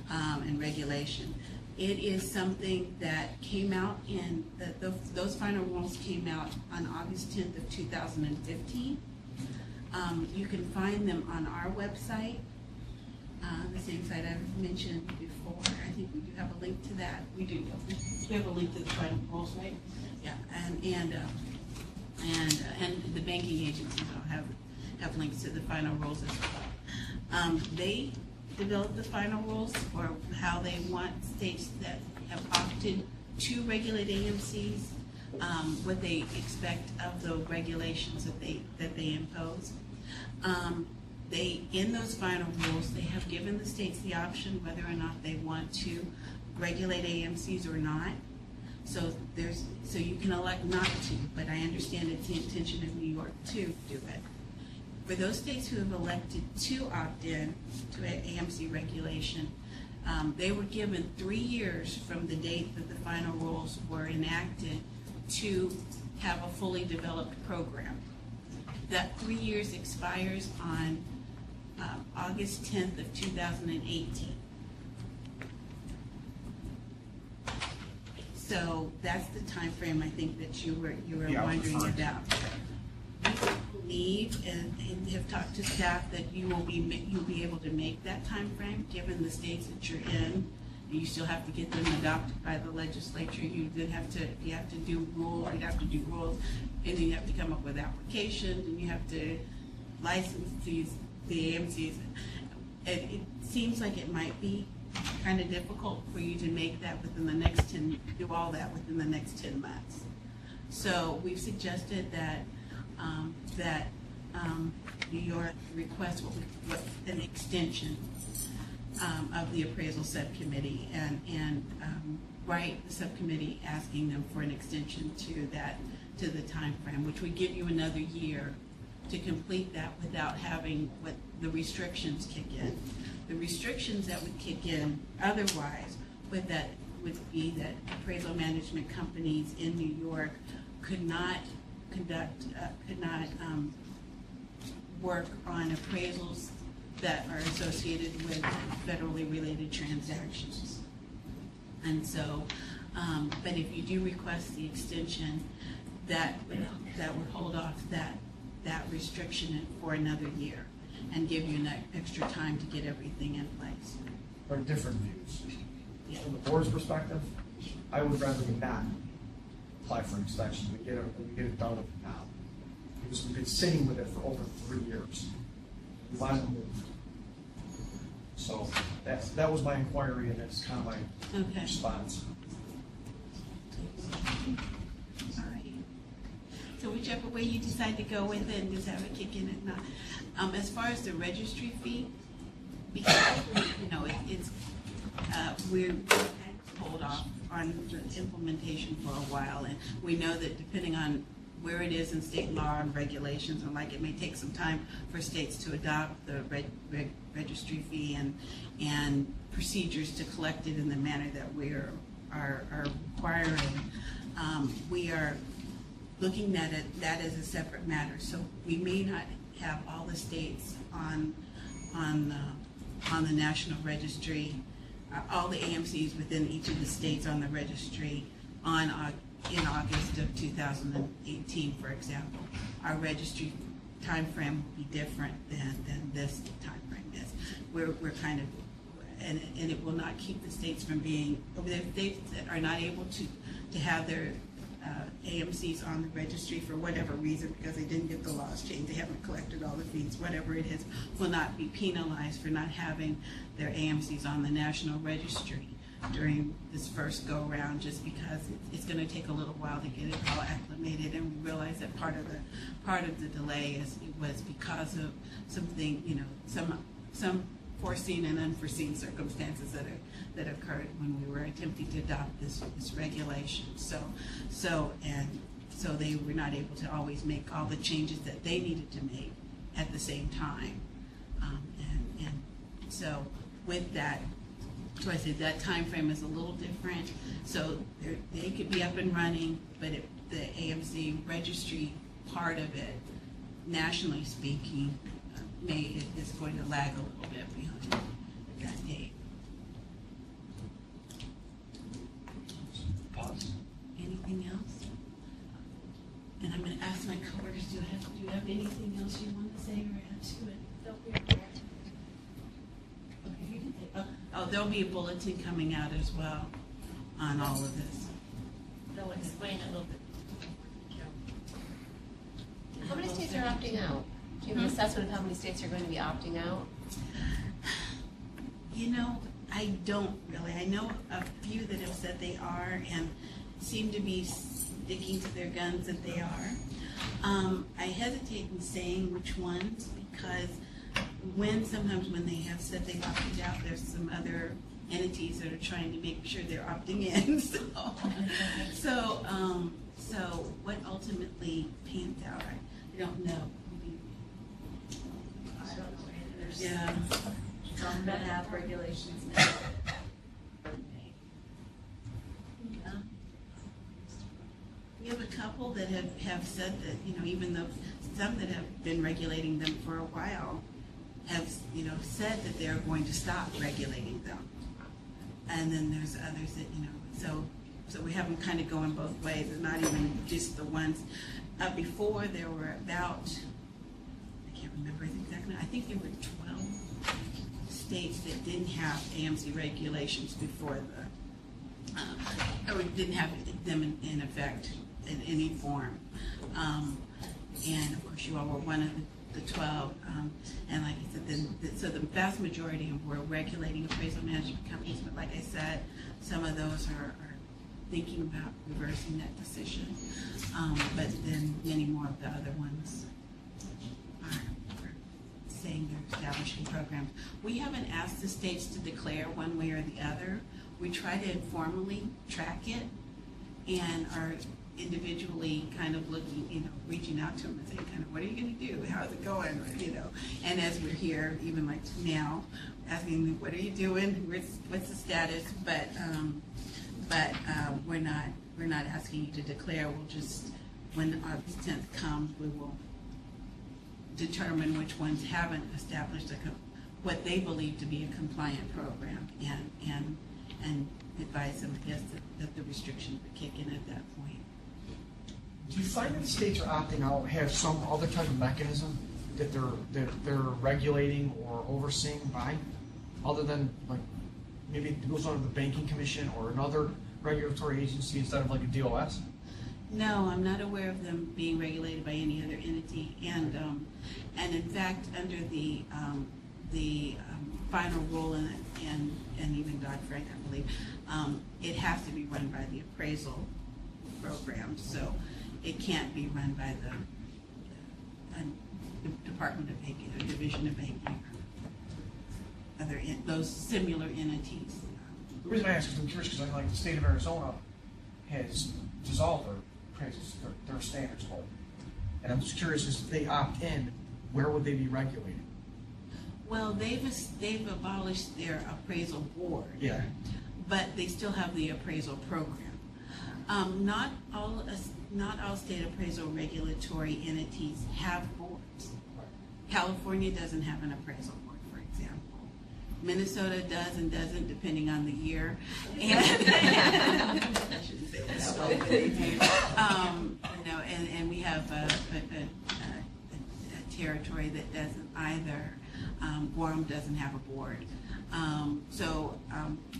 and regulation. It is something that came out those final rules came out on August 10th of 2015. You can find them on our website, the same site I've mentioned before. I think we do have a link to that. We do. We have a link to the final rules, right? Yeah, and the banking agencies will have links to the final rules as well. They develop the final rules for how they want states that have opted to regulate AMCs, what they expect of the regulations that they impose. In those final rules, they have given the states the option whether or not they want to regulate AMCs or not. So you can elect not to, but I understand it's the intention of New York to do it. For those states who have elected to opt in to AMC regulation, they were given 3 years from the date that the final rules were enacted to have a fully developed program. That 3 years expires on August 10th of 2018. So that's the time frame I think that you were wondering about. We believe and have talked to staff that you'll be able to make that time frame given the states that you're in. You still have to get them adopted by the legislature. You have to do rules, and then you have to come up with applications, and you have to license the AMCs. It seems like it might be kind of difficult for you to make that do all that within the next 10 months. So we've suggested that New York request an extension of the appraisal subcommittee, and write the subcommittee asking them for an extension to the time frame, which would give you another year to complete that without having what the restrictions kick in. The restrictions that would kick in otherwise would be that appraisal management companies in New York could not work on appraisals that are associated with federally related transactions. And so, but if you do request the extension, that would hold off that restriction for another year and give you enough extra time to get everything in place. There are different views. Yeah. From the board's perspective, I would rather we not apply for an extension. We get it done now. Because we've been sitting with it for over 3 years. We want to move. So that was my inquiry, and that's kind of my response. All right. So whichever way you decide to go with it, and just have it kick in and not. As far as the registry fee, because we're hold off on the implementation for a while, and we know that depending on where it is in state law and regulations, and it may take some time for states to adopt the registry fee and procedures to collect it in the manner that we are requiring. We are looking at that as a separate matter. So we may not have all the states on the national registry, all the AMCs within each of the states on the registry in August of 2018, for example. Our registry timeframe will be different than this timeframe is. We're kind of, and it will not keep the states from being, the states that are not able to have their AMCs on the registry for whatever reason, because they didn't get the laws changed, they haven't collected all the fees, whatever it is, will not be penalized for not having their AMCs on the national registry during this first go around, just because it's going to take a little while to get it all acclimated. And we realize that part of the delay was because of something, some foreseen and unforeseen circumstances that occurred when we were attempting to adopt this regulation. So they were not able to always make all the changes that they needed to make at the same time. And so with that, so I said that time frame is a little different. So they could be up and running, but the AMC registry part of it, nationally speaking, is going to lag a little bit behind that date. Pause. Anything else? And I'm going to ask my coworkers, do you have anything else you want to say or add to it? Okay, you can take. Oh, there'll be a bulletin coming out as well on all of this. They'll explain a little bit. How many states are opting out? Do you have an assessment of how many states are going to be opting out? I don't really. I know a few that have said they are and seem to be sticking to their guns that they are. I hesitate in saying which ones, because sometimes when they have said they've opted out, there's some other entities that are trying to make sure they're opting in. So what ultimately pans out, I don't know. I don't know either. Yeah. Some that have regulations now. Yeah. We have a couple that have said that, even though some that have been regulating them for a while have, said that they're going to stop regulating them. And then there's others that, so we have them kind of going both ways, and not even just the ones. Before there were about, I can't remember exactly, I think there were 12 states that didn't have AMC regulations before or didn't have them in effect in any form. And of course you all were one of the 12. And like I said, so the vast majority were regulating appraisal management companies, but like I said, some of those are thinking about reversing that decision. But then many more of the other ones are saying they're establishing programs. We haven't asked the states to declare one way or the other. We try to informally track it and are individually kind of looking, reaching out to them and saying, kind of, what are you going to do? How's it going? And as we're here, even like now, asking them, what are you doing? What's the status? But we're not asking you to declare. We'll just, when August 10th comes, we will determine which ones haven't established what they believe to be a compliant program, and advise them, I guess, that the restrictions would kick in at that point. Do you find that the states are opting out have some other type of mechanism that they're regulating or overseeing by, other than like maybe it goes under the banking commission or another regulatory agency instead of like a DOS? No, I'm not aware of them being regulated by any other entity, and in fact, under the final rule and even Dodd-Frank, I believe, it has to be run by the appraisal program, so it can't be run by the Department of Banking or Division of Banking or other those similar entities. The reason I ask is I'm curious because like the state of Arizona has dissolved their standards board, and I'm just curious if they opt in, where would they be regulated? Well, they've abolished their appraisal board. Yeah. But they still have the appraisal program. Not all state appraisal regulatory entities have boards. California doesn't have an appraisal board, for example. Minnesota does and doesn't, depending on the year. And I shouldn't say that. And we have a territory that doesn't either. Guam doesn't have a board.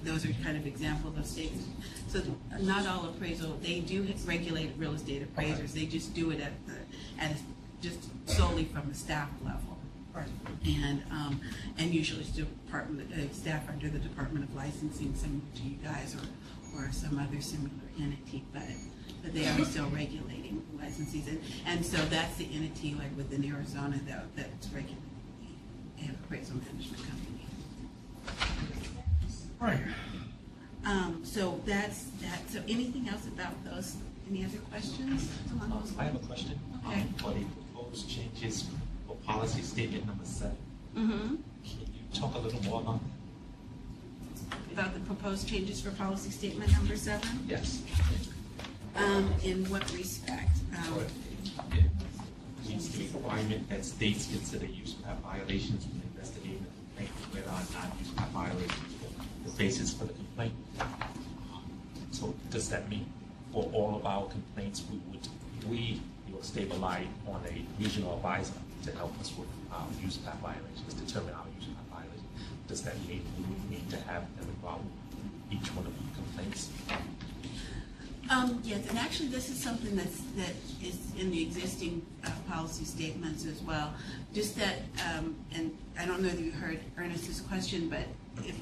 Those are kind of examples of states. So not all appraisal, they do regulate real estate appraisers. They just do it just solely from the staff level. Right. And usually it's staff under the Department of Licensing, similar to you guys or some other similar entity, but they are still regulating licensees. And so that's the entity like within Arizona that's regulating the appraisal management company. Right. So that's that. So anything else about those? Any other questions? I have a question. Okay. For the proposed changes for policy statement number 7. Mm-hmm. Can you talk a little more about that? About the proposed changes for policy statement number 7? Yes. In what respect? It meets the requirement that states consider use path violations when investigating a complaint, whether or not use path violations for the basis for the complaint. So does that mean for all of our complaints, we will state rely on a regional advisor to help us with our use path violations, determine our use path violations? Does that mean we need to have them involved in each one of the complaints? Yes, and actually this is something that is in the existing policy statements as well. Just that, and I don't know if you heard Ernest's question, but if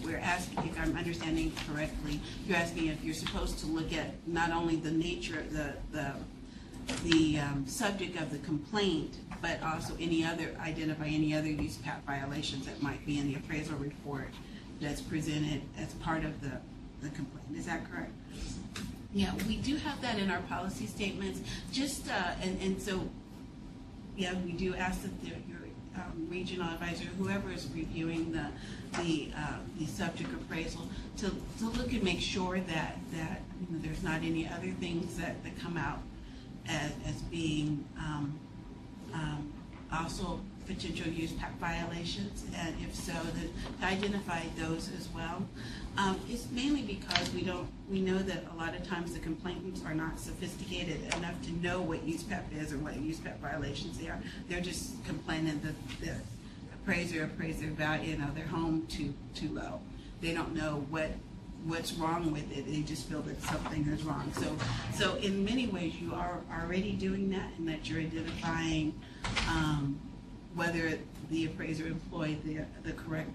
I'm understanding correctly, you're asking if you're supposed to look at not only the nature of the subject of the complaint, but also identify any other use path violations that might be in the appraisal report that's presented as part of the complaint. Is that correct? Yeah, we do have that in our policy statements. Just and so, yeah, we do ask that your regional advisor, whoever is reviewing the subject appraisal, to look and make sure that there's not any other things that come out as being also potential use path violations, and if so, to identify those as well. It's mainly because we know that a lot of times the complainants are not sophisticated enough to know what use path is or what use path violations they are. They're just complaining that the appraiser value, their home too low. They don't know what's wrong with it. They just feel that something is wrong. So in many ways, you are already doing that, and that you're identifying whether the appraiser employed the correct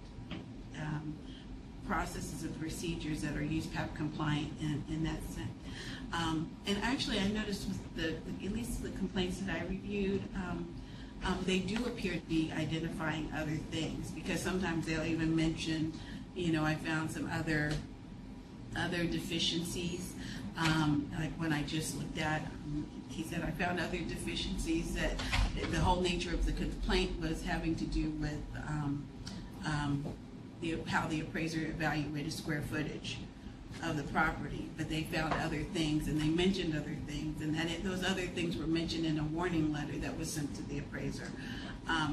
processes and procedures that are use path compliant in that sense. And actually, I noticed with at least the complaints that I reviewed, they do appear to be identifying other things, because sometimes they'll even mention, I found some other deficiencies. Like when I just looked at, he said, I found other deficiencies that the whole nature of the complaint was having to do with how the appraiser evaluated square footage of the property, but they found other things, and they mentioned other things, and those other things were mentioned in a warning letter that was sent to the appraiser.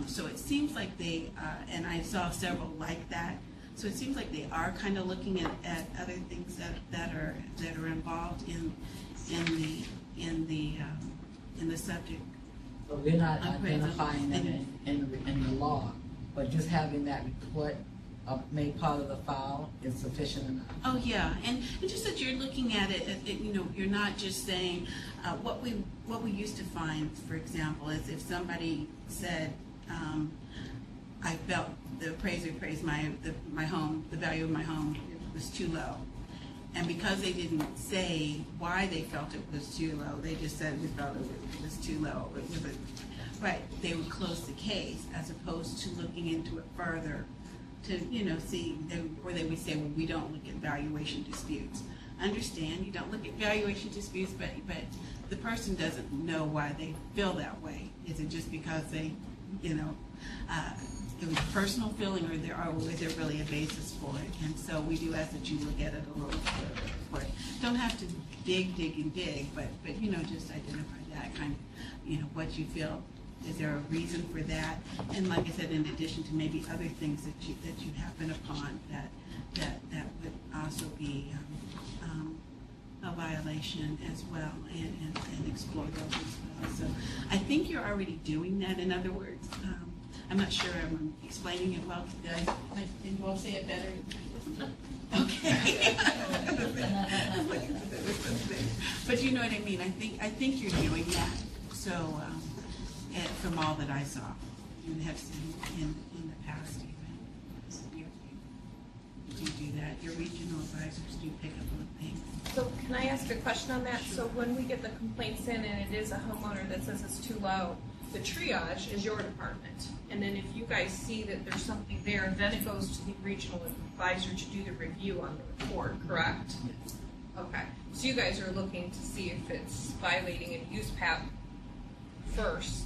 So it seems like they, and I saw several like that, so it seems like they are kind of looking at other things that are involved in the subject. So they're not identifying them in the law, but just having that report made part of the file is sufficient enough. Oh yeah, and just that you're looking at it, you're not just saying what we used to find, for example, is if somebody said, I felt the appraiser appraised my home, the value of my home was too low. And because they didn't say why they felt it was too low, they just said we felt it was too low. Right, they would close the case as opposed to looking into it further to, see, or they would say, well, we don't look at valuation disputes. Understand, you don't look at valuation disputes, but the person doesn't know why they feel that way. Is it just because they, it was personal feeling, or is there really a basis for it? And so we do ask that you look at it a little further. Don't have to dig, but just identify that kind of, what you feel. Is there a reason for that? And like I said, in addition to maybe other things that you happen upon that would also be a violation as well, and explore those as well. So I think you're already doing that. In other words, I'm not sure I'm explaining it well. Did I want to say it better? Okay. But you know what I mean. I think you're doing that. So from all that I saw and have seen in the past, even you do that. Your regional advisors do pick up on things. So can I ask a question on that? So when we get the complaints in and it is a homeowner that says it's too low, the triage is your department. And then if you guys see that there's something there, then it goes to the regional advisor to do the review on the report, correct? Yes. Okay. So you guys are looking to see if it's violating a use PAP first.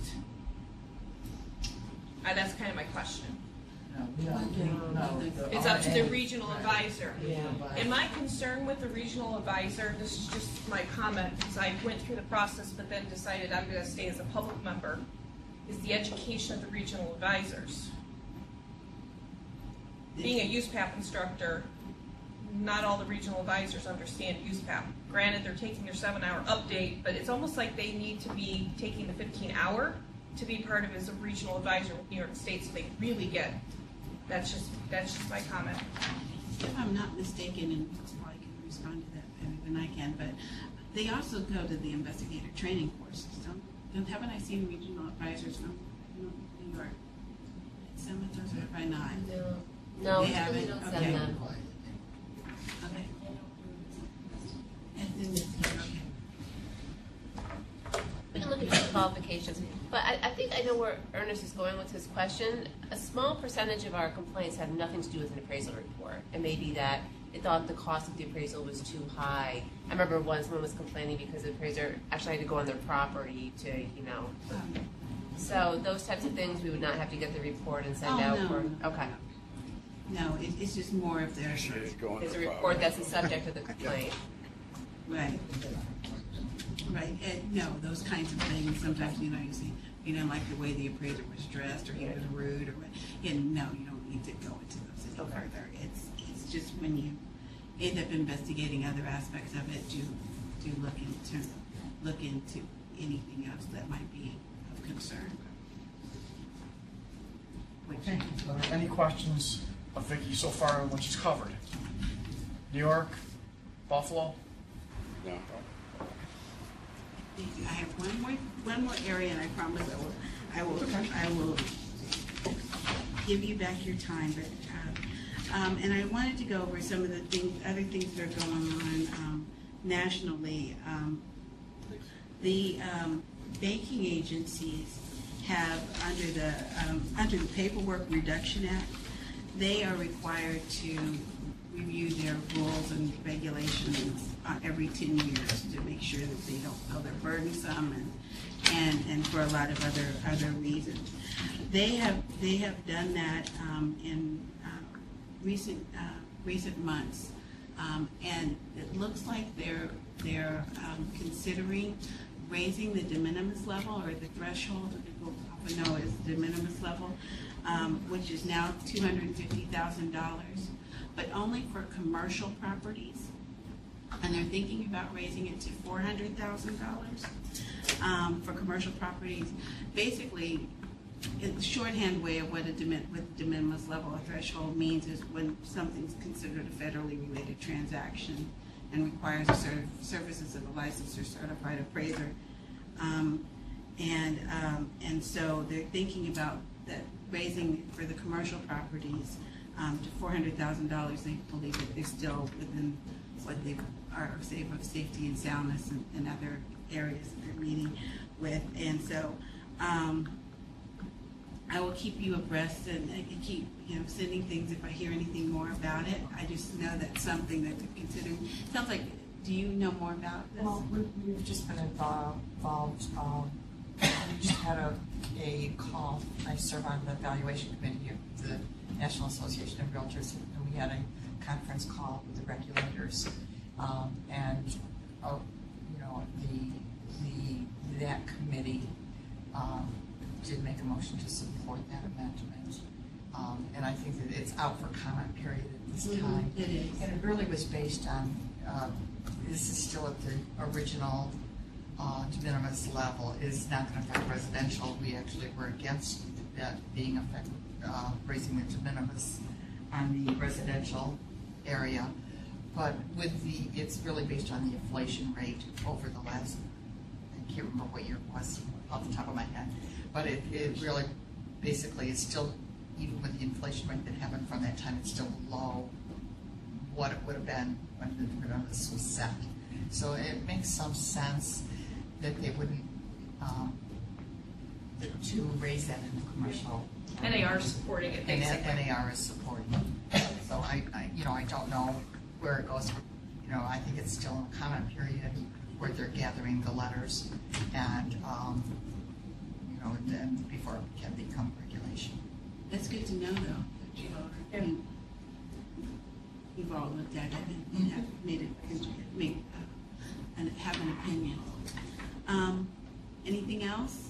That's kind of my question. It's up to the regional advisor. And my concern with the regional advisor, this is just my comment, because I went through the process but then decided I'm going to stay as a public member, is the education of the regional advisors. Being a USPAP instructor, not all the regional advisors understand USPAP. Granted, they're taking their 7-hour update, but it's almost like they need to be taking the 15-hour to be part of as a regional advisor with New York State, so they really get. That's just my comment. If I'm not mistaken, and I can respond to that better than I can, but they also go to the investigator training courses. Haven't I seen regional advisors from New York? Some of those are by not. No, they haven't. we don't send Okay. them. Okay. And then, We can look at the qualifications, but I think I know where Ernest is going with his question. A small percentage of our complaints have nothing to do with an appraisal report. It may be that it thought the cost of the appraisal was too high. I remember once someone was complaining because the appraiser actually had to go on their property to, So those types of things, we would not have to get the report and send out for. Okay. No, it's just more of their. There's a report that's the subject of the complaint. Right. Right. And no, those kinds of things. Sometimes you see you don't like the way the appraiser was dressed, or he was rude, or what. No, you don't need to go into those any further. It's just when you end up investigating other aspects of it, do look into anything else that might be of concern. Okay. Are there any questions of Vicki so far on what she's covered? New York, Buffalo? No. I have one more area, and I promise I will give you back your time. But and I wanted to go over some of the other things that are going on nationally. The banking agencies have under the Paperwork Reduction Act, they are required to review their rules and regulations every 10 years to make sure that they don't feel they're burdensome and for a lot of other reasons. They have done that in recent months, and it looks like they're considering raising the de minimis level, or the threshold that people often know as de minimis level, which is now $250,000. But only for commercial properties, and they're thinking about raising it to $400,000 for commercial properties. Basically, the shorthand way of what a de minimis level or threshold means is when something's considered a federally related transaction and requires the services of a licensed or certified appraiser, and so they're thinking about that raising for the commercial properties to $400,000. They believe that they're still within what they are safe of safety and soundness and other areas that they're meeting with. And so I will keep you abreast, and I can keep sending things if I hear anything more about it. I just know that's something that they're considering. Sounds like, do you know more about this? Well, we've just been involved. We just had a a call. I serve on the evaluation committee of the National Association of Realtors, and we had a conference call with the regulators. That committee did make a motion to support that amendment. And I think that it's out for comment period at this time. It is. And it really was based on, this is still at the original de minimis level. It is not going to affect residential. We actually were against that being affected, raising the de minimis on the residential area. But it's really based on the inflation rate over the last, I can't remember what year it was off the top of my head, but it really basically is still, even with the inflation rate that happened from that time, it's still below what it would have been when the de minimis was set. So it makes some sense that they wouldn't to raise that in the commercial. NAR is supporting it, And basically. NAR is supporting it. So I don't know where it goes. I think it's still in a comment period where they're gathering the letters and, then before it can become regulation. That's good to know, though. That you've all looked at it and have made it and have an opinion. Anything else?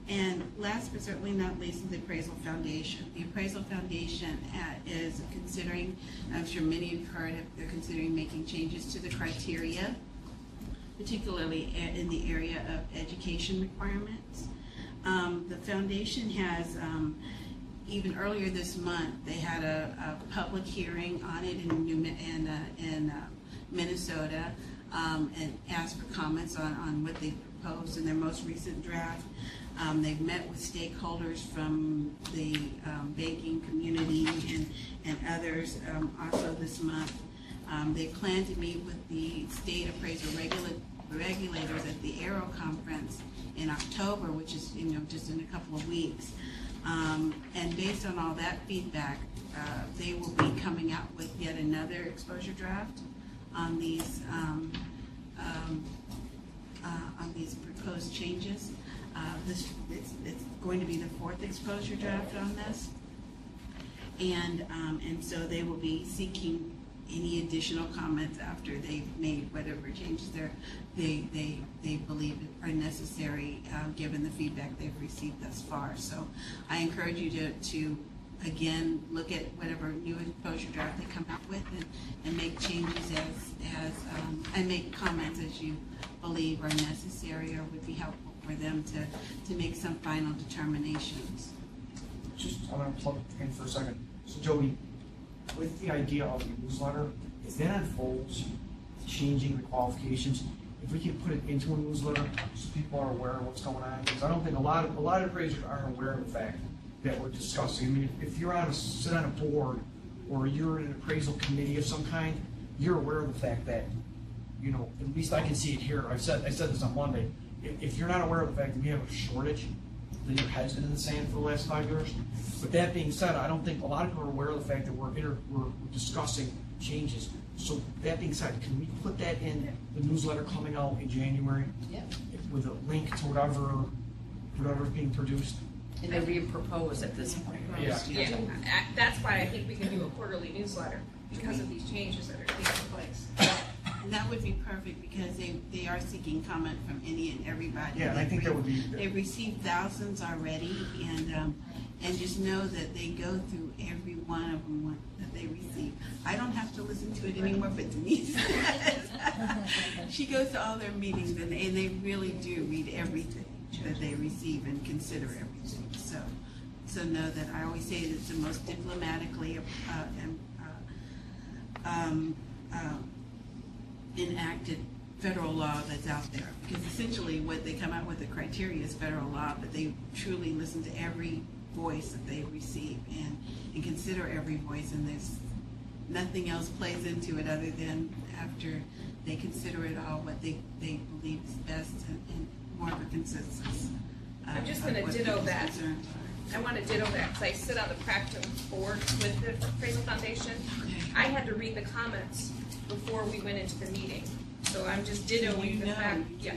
And last but certainly not least is the Appraisal Foundation. The Appraisal Foundation is considering, I'm sure many have heard, they're considering making changes to the criteria, particularly in the area of education requirements. The foundation has, even earlier this month, they had a public hearing on it in Minnesota, and asked for comments on what they proposed in their most recent draft. They've met with stakeholders from the banking community and others also this month. They plan to meet with the state appraisal regulators at the Aero conference in October, which is just in a couple of weeks. And based on all that feedback, they will be coming out with yet another exposure draft on these proposed changes. It's going to be the fourth exposure draft on this, and so they will be seeking any additional comments after they've made whatever changes they believe are necessary, given the feedback they've received thus far. So I encourage you to again look at whatever new exposure draft they come out with and make changes and make comments as you believe are necessary or would be helpful for them to make some final determinations. I'm going to plug in for a second. So Jody, with the idea of the newsletter, if that unfolds, changing the qualifications, if we can put it into a newsletter so people are aware of what's going on, because I don't think a lot of appraisers aren't aware of the fact that we're discussing. I mean, if you're sit on a board or you're in an appraisal committee of some kind, you're aware of the fact that, at least I can see it here. I said this on Monday. If you're not aware of the fact that we have a shortage, then your head's been in the sand for the last 5 years. But that being said, I don't think a lot of people are aware of the fact that we're discussing changes. So that being said, can we put that in the newsletter coming out in January? Yeah. With a link to whatever's being produced? And they're being proposed at this point. Yeah. Yeah, that's why I think we can do a quarterly newsletter, because of these changes that are taking place. And that would be perfect because they are seeking comment from any and everybody. Yeah, and I think that would be. They've received thousands already, and just know that they go through every one of them that they receive. I don't have to listen to it anymore, but Denise does. She goes to all their meetings, and they really do read everything that they receive and consider everything. So know that I always say that it's the most diplomatically enacted federal law that's out there, because essentially what they come out with, the criteria is federal law, but they truly listen to every voice that they receive and consider every voice, and there's nothing else plays into it other than after they consider it all what they believe is best and more of a consensus. I'm just going to ditto that. I want to ditto that because I sit on the practice board with the Appraisal Foundation. I had to read the comments before we went into the meeting. So I'm just dittoing the fact. Yeah.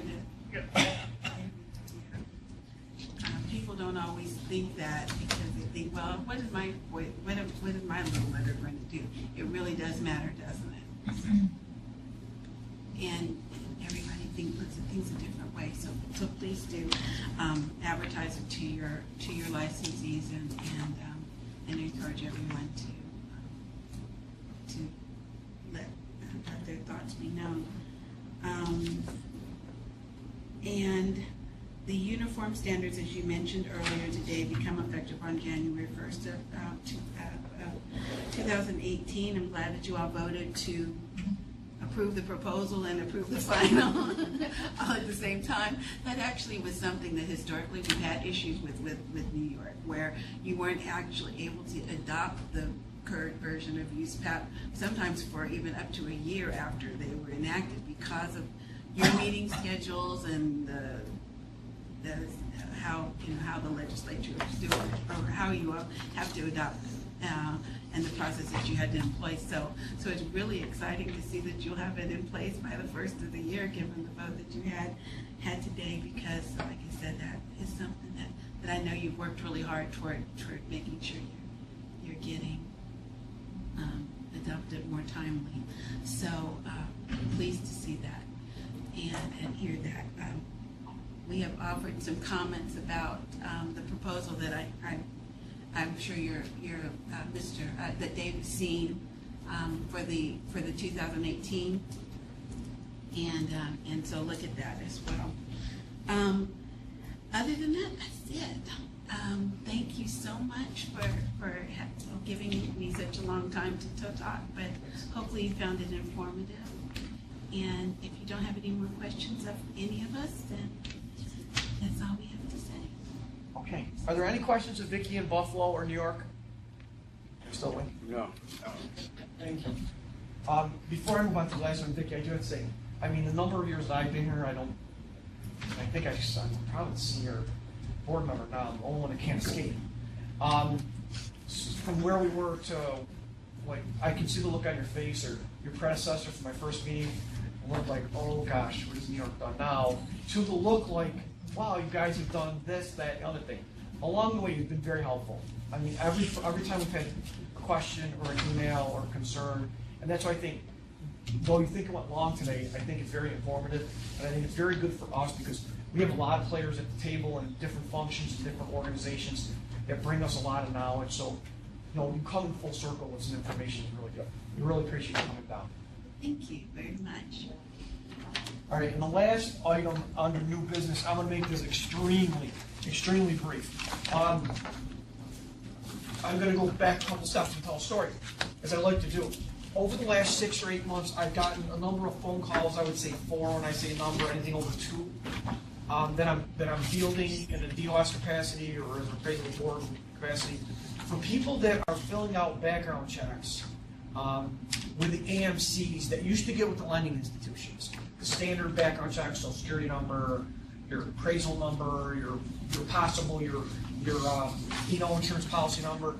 People don't always think that because they think, well, what is my little letter going to do? It really does matter, doesn't it? And everybody looks at things a different way. So please do advertise it to your licensees and encourage everyone to let their thoughts be known. And the uniform standards, as you mentioned earlier today, become effective on January 1st of 2018. I'm glad that you all voted to approve the proposal and approve the final all at the same time. That actually was something that historically we've had issues with New York, where you weren't actually able to adopt the current version of USPAP, sometimes for even up to a year after they were enacted because of your meeting schedules and how the legislature is doing it, or how you have to adopt and the process that you had to employ. So it's really exciting to see that you'll have it in place by the first of the year, given the vote that you had today, because like I said, that is something that I know you've worked really hard toward making sure you're getting adopted more timely. So pleased to see that and hear that. We have offered some comments about the proposal that I'm sure that David's seen for the 2018, and so look at that as well. Other than that, that's it. Thank you so much for giving me such a long time to talk, but hopefully you found it informative. And if you don't have any more questions of any of us, then that's all we have to say. Okay. Are there any questions of Vicki in Buffalo or New York? Still waiting? No. Thank you. Before I move on to the last one, Vicki, I do have to say, I mean, the number of years that I've been here, I'm probably the senior board member now. I'm the only one that can't skate. From where we were to, like, I can see the look on your face, or your predecessor from my first meeting, looked like, oh gosh, what has New York done now? To the look like, wow, you guys have done this, that, and other thing. Along the way, you've been very helpful. I mean, every time we've had a question or an email or a concern, and that's why I think, though you think it went long today, I think it's very informative, and I think it's very good for us because we have a lot of players at the table in different functions and different organizations that bring us a lot of knowledge. So, you come in full circle with some information is really good. We really appreciate you coming down. Thank you very much. All right, and the last item under new business, I'm going to make this extremely brief. I'm going to go back a couple steps and tell a story, as I like to do. Over the last 6 or 8 months, I've gotten a number of phone calls. I would say 4 when I say a number, anything over 2, that I'm fielding in a DOS capacity or as an appraisal board capacity for people that are filling out background checks with the AMCs that used to get with the lending institutions. The standard background check, social security number, your appraisal number, your insurance policy number.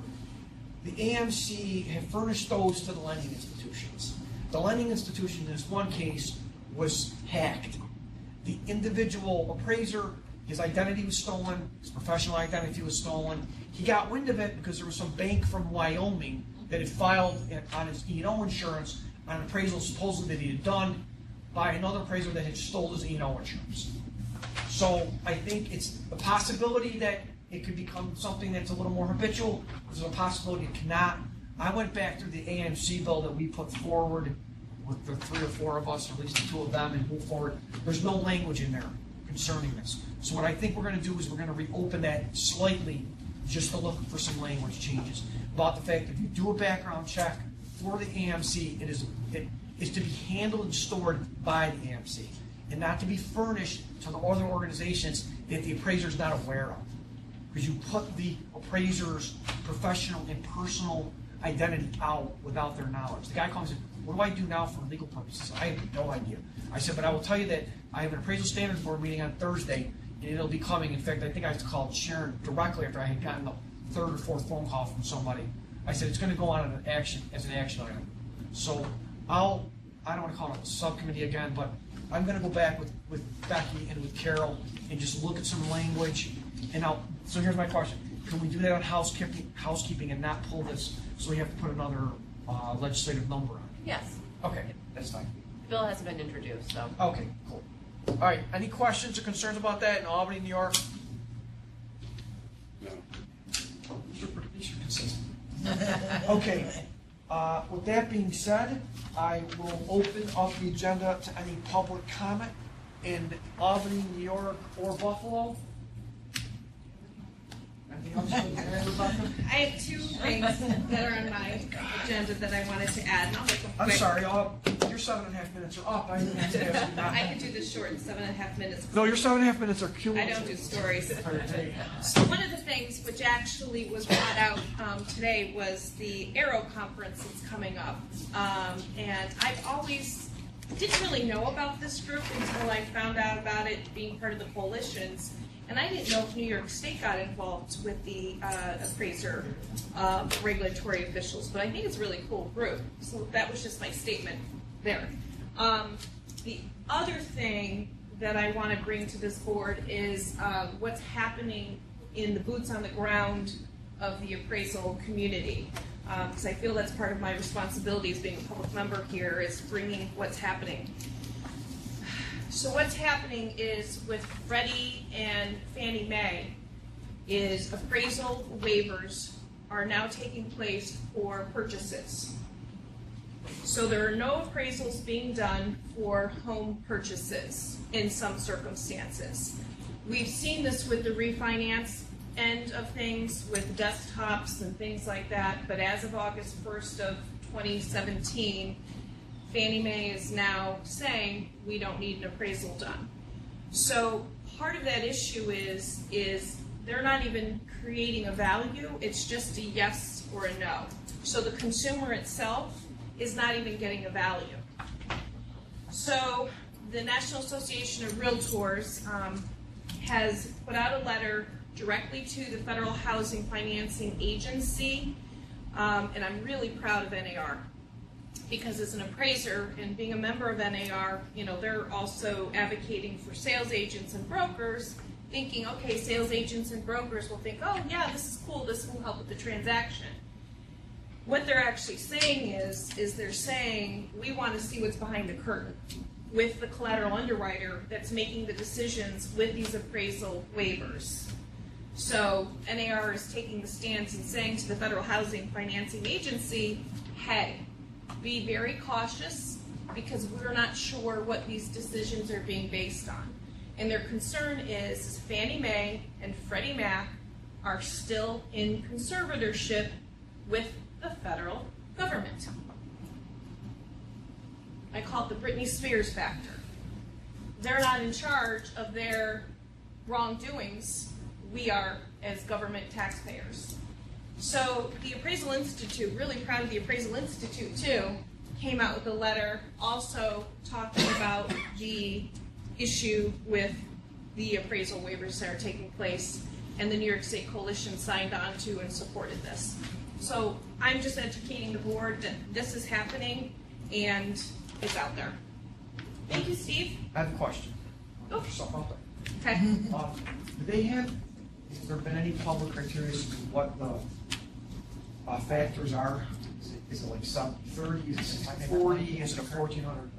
The AMC have furnished those to the lending institutions. The lending institution in this one case was hacked. The individual appraiser, his identity was stolen, his professional identity was stolen. He got wind of it because there was some bank from Wyoming that had filed on his E&O insurance on an appraisal supposedly that he had done by another appraiser that had stole his E&O insurance. So I think it's a possibility that it could become something that's a little more habitual. There's a possibility it cannot. I went back through the AMC bill that we put forward with the 3 or 4 of us, or at least the 2 of them, and move forward. There's no language in there concerning this. So what I think we're going to do is we're going to reopen that slightly just to look for some language changes about the fact that if you do a background check for the AMC, it is to be handled and stored by the AMC and not to be furnished to the other organizations that the appraiser is not aware of. Because you put the appraiser's professional and personal identity out without their knowledge. The guy comes in, what do I do now for legal purposes? I have no idea. I said, but I will tell you that I have an appraisal standards board meeting on Thursday, and it'll be coming. In fact, I think I called Sharon directly after I had gotten the 3rd or 4th phone call from somebody. I said, it's going to go on as an action item. So I don't want to call it a subcommittee again, but I'm going to go back with Becky and with Carol and just look at some language And now, so here's my question. Can we do that on housekeeping and not pull this, so we have to put another legislative number on it? Yes, Okay, that's fine. the bill hasn't been introduced, so. Okay, cool. All right, any questions or concerns about that in Albany, New York? No. Okay, with that being said, I will open up the agenda to any public comment in Albany, New York, or Buffalo. Anything else, Rebecca? I have two things that are on my agenda that I wanted to add, and I'll make them I'm quick. sorry, your 7.5 minutes are up. I didn't have to ask you not. I can do this short in 7.5 minutes. No, your 7.5 minutes are cumulative. I don't do stories. Okay. So one of the things which actually was brought out today was the Aero conference that's coming up. And I've always didn't really know about this group until I found out about it being part of the coalitions. And I didn't know if New York State got involved with the appraiser regulatory officials, but I think it's a really cool group. So that was just my statement there. The other thing that I want to bring to this board is what's happening in the boots on the ground of the appraisal community. Because I feel that's part of my responsibility as being a public member here, is bringing what's happening. So what's happening is with Freddie and Fannie Mae is appraisal waivers are now taking place for purchases. So there are no appraisals being done for home purchases in some circumstances. We've seen this with the refinance end of things with desktops and things like that, but as of August 1st of 2017, Fannie Mae is now saying we don't need an appraisal done. So part of that issue is they're not even creating a value, it's just a yes or a no. So the consumer itself is not even getting a value. So the National Association of Realtors has put out a letter directly to the Federal Housing Financing Agency, and I'm really proud of NAR. Because as an appraiser and being a member of NAR, you know, they're also advocating for sales agents and brokers, thinking, okay, sales agents and brokers will think, oh yeah, this is cool, this will help with the transaction. What they're actually saying is they're saying, we want to see what's behind the curtain with the collateral underwriter that's making the decisions with these appraisal waivers. So NAR is taking the stance and saying to the Federal Housing Financing Agency, hey, be very cautious because we're not sure what these decisions are being based on. And their concern is Fannie Mae and Freddie Mac are still in conservatorship with the federal government. I call it the Britney Spears factor. They're not in charge of their wrongdoings. We are as government taxpayers. So the Appraisal Institute, really proud of the Appraisal Institute too, came out with a letter also talking about the issue with the appraisal waivers that are taking place, and the New York State Coalition signed on to and supported this. So I'm just educating the board that this is happening and it's out there. Thank you, Steve. I have a question. Oh. Something out there. Okay. Do they have, has there been any public criteria as to what the factors are? Is it like sub 30, is it 40, is it a 1400?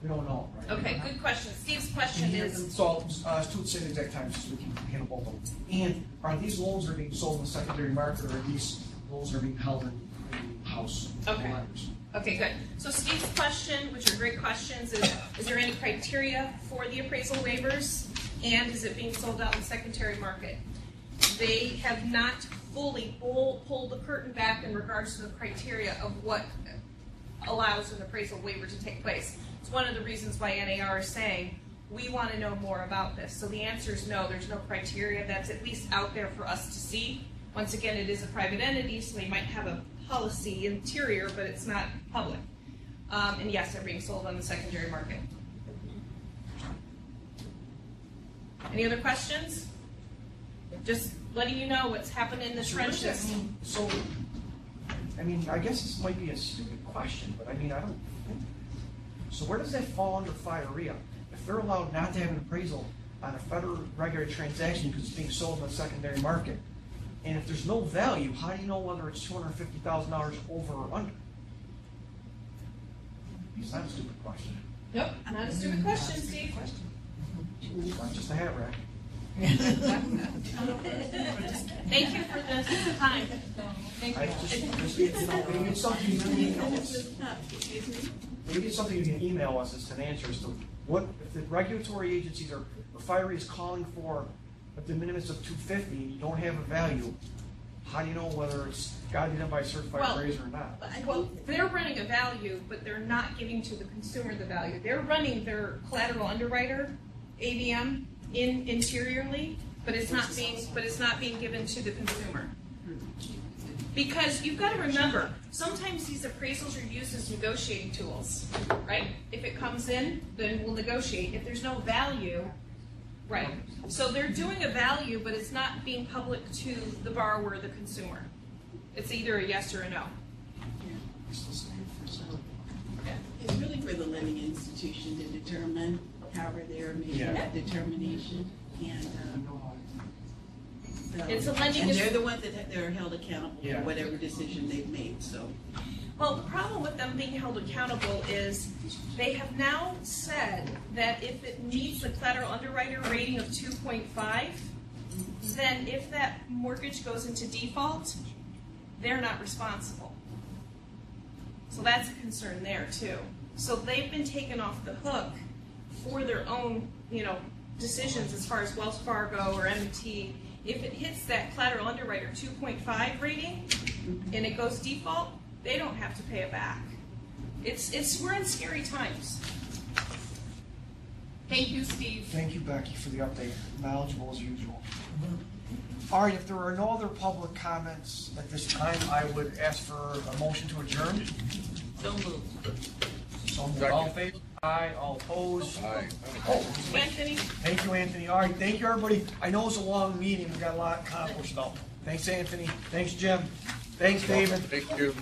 We don't know, right? Okay, good question. Steve's question is, So, to say the exact time, so we can handle both of them. And are these loans that are being sold in the secondary market, or are these loans that are being held in the house? Okay. Lenders? okay, good. So Steve's question, which are great questions, is there any criteria for the appraisal waivers? And is it being sold out in the secondary market? They have not fully pulled the curtain back in regards to the criteria of what allows an appraisal waiver to take place. It's one of the reasons why NAR is saying, we want to know more about this. So the answer is no, there's no criteria that's at least out there for us to see. Once again, it is a private entity, so they might have a policy interior, but it's not public. And yes, they're being sold on the secondary market. Any other questions? Just letting you know what's happening in the trenches. So, I mean, I guess this might be a stupid question, but I mean, I don't think. So where does that fall under FIREA? If they're allowed not to have an appraisal, on a federal regulated transaction because it's being sold in the secondary market. And if there's no value, how do you know whether it's $250,000 over or under? It's not a stupid question. Nope, not a stupid question, Steve. It's not just a hat rack. Thank you for this time. Thank I you. just maybe it's something you can email us. Maybe it's something you can email us as an answer as to what, if the regulatory agencies or refinery is calling for a de minimis of 250 and you don't have a value, how do you know whether it's got to be done by a certified Well, appraiser or not? Well, they're running a value, but they're not giving to the consumer the value. They're running their collateral underwriter, AVM, interiorly, but it's not being given to the consumer. Because you've got to remember, sometimes these appraisals are used as negotiating tools, right? If it comes in, then we'll negotiate. If there's no value, right. So they're doing a value, but it's not being public to the borrower or the consumer. It's either a yes or a no. It's really for the lending institution to determine, however they're making that determination. And It's a lending and is- they're the ones that they're held accountable Yeah. for whatever decision they've made, so. Well, the problem with them being held accountable is they have now said that if it meets the collateral underwriter rating of 2.5, then if that mortgage goes into default, they're not responsible. So that's a concern there too. So they've been taken off the hook for their own, decisions as far as Wells Fargo or M&T. If it hits that collateral underwriter 2.5 rating and it goes default, they don't have to pay it back. We're in scary times. Thank you, Steve. Thank you, Becky, for the update. Knowledgeable as usual. All right, if there are no other public comments at this time, I would ask for a motion to adjourn. So moved. So moved. All in favor? Aye. All opposed? Aye. Oh, Anthony? thank you, Anthony. All right, thank you, everybody. I know it's a long meeting. We got a lot accomplished, though. Thanks, Anthony. Thanks, Jim. Thanks, David. Thank you.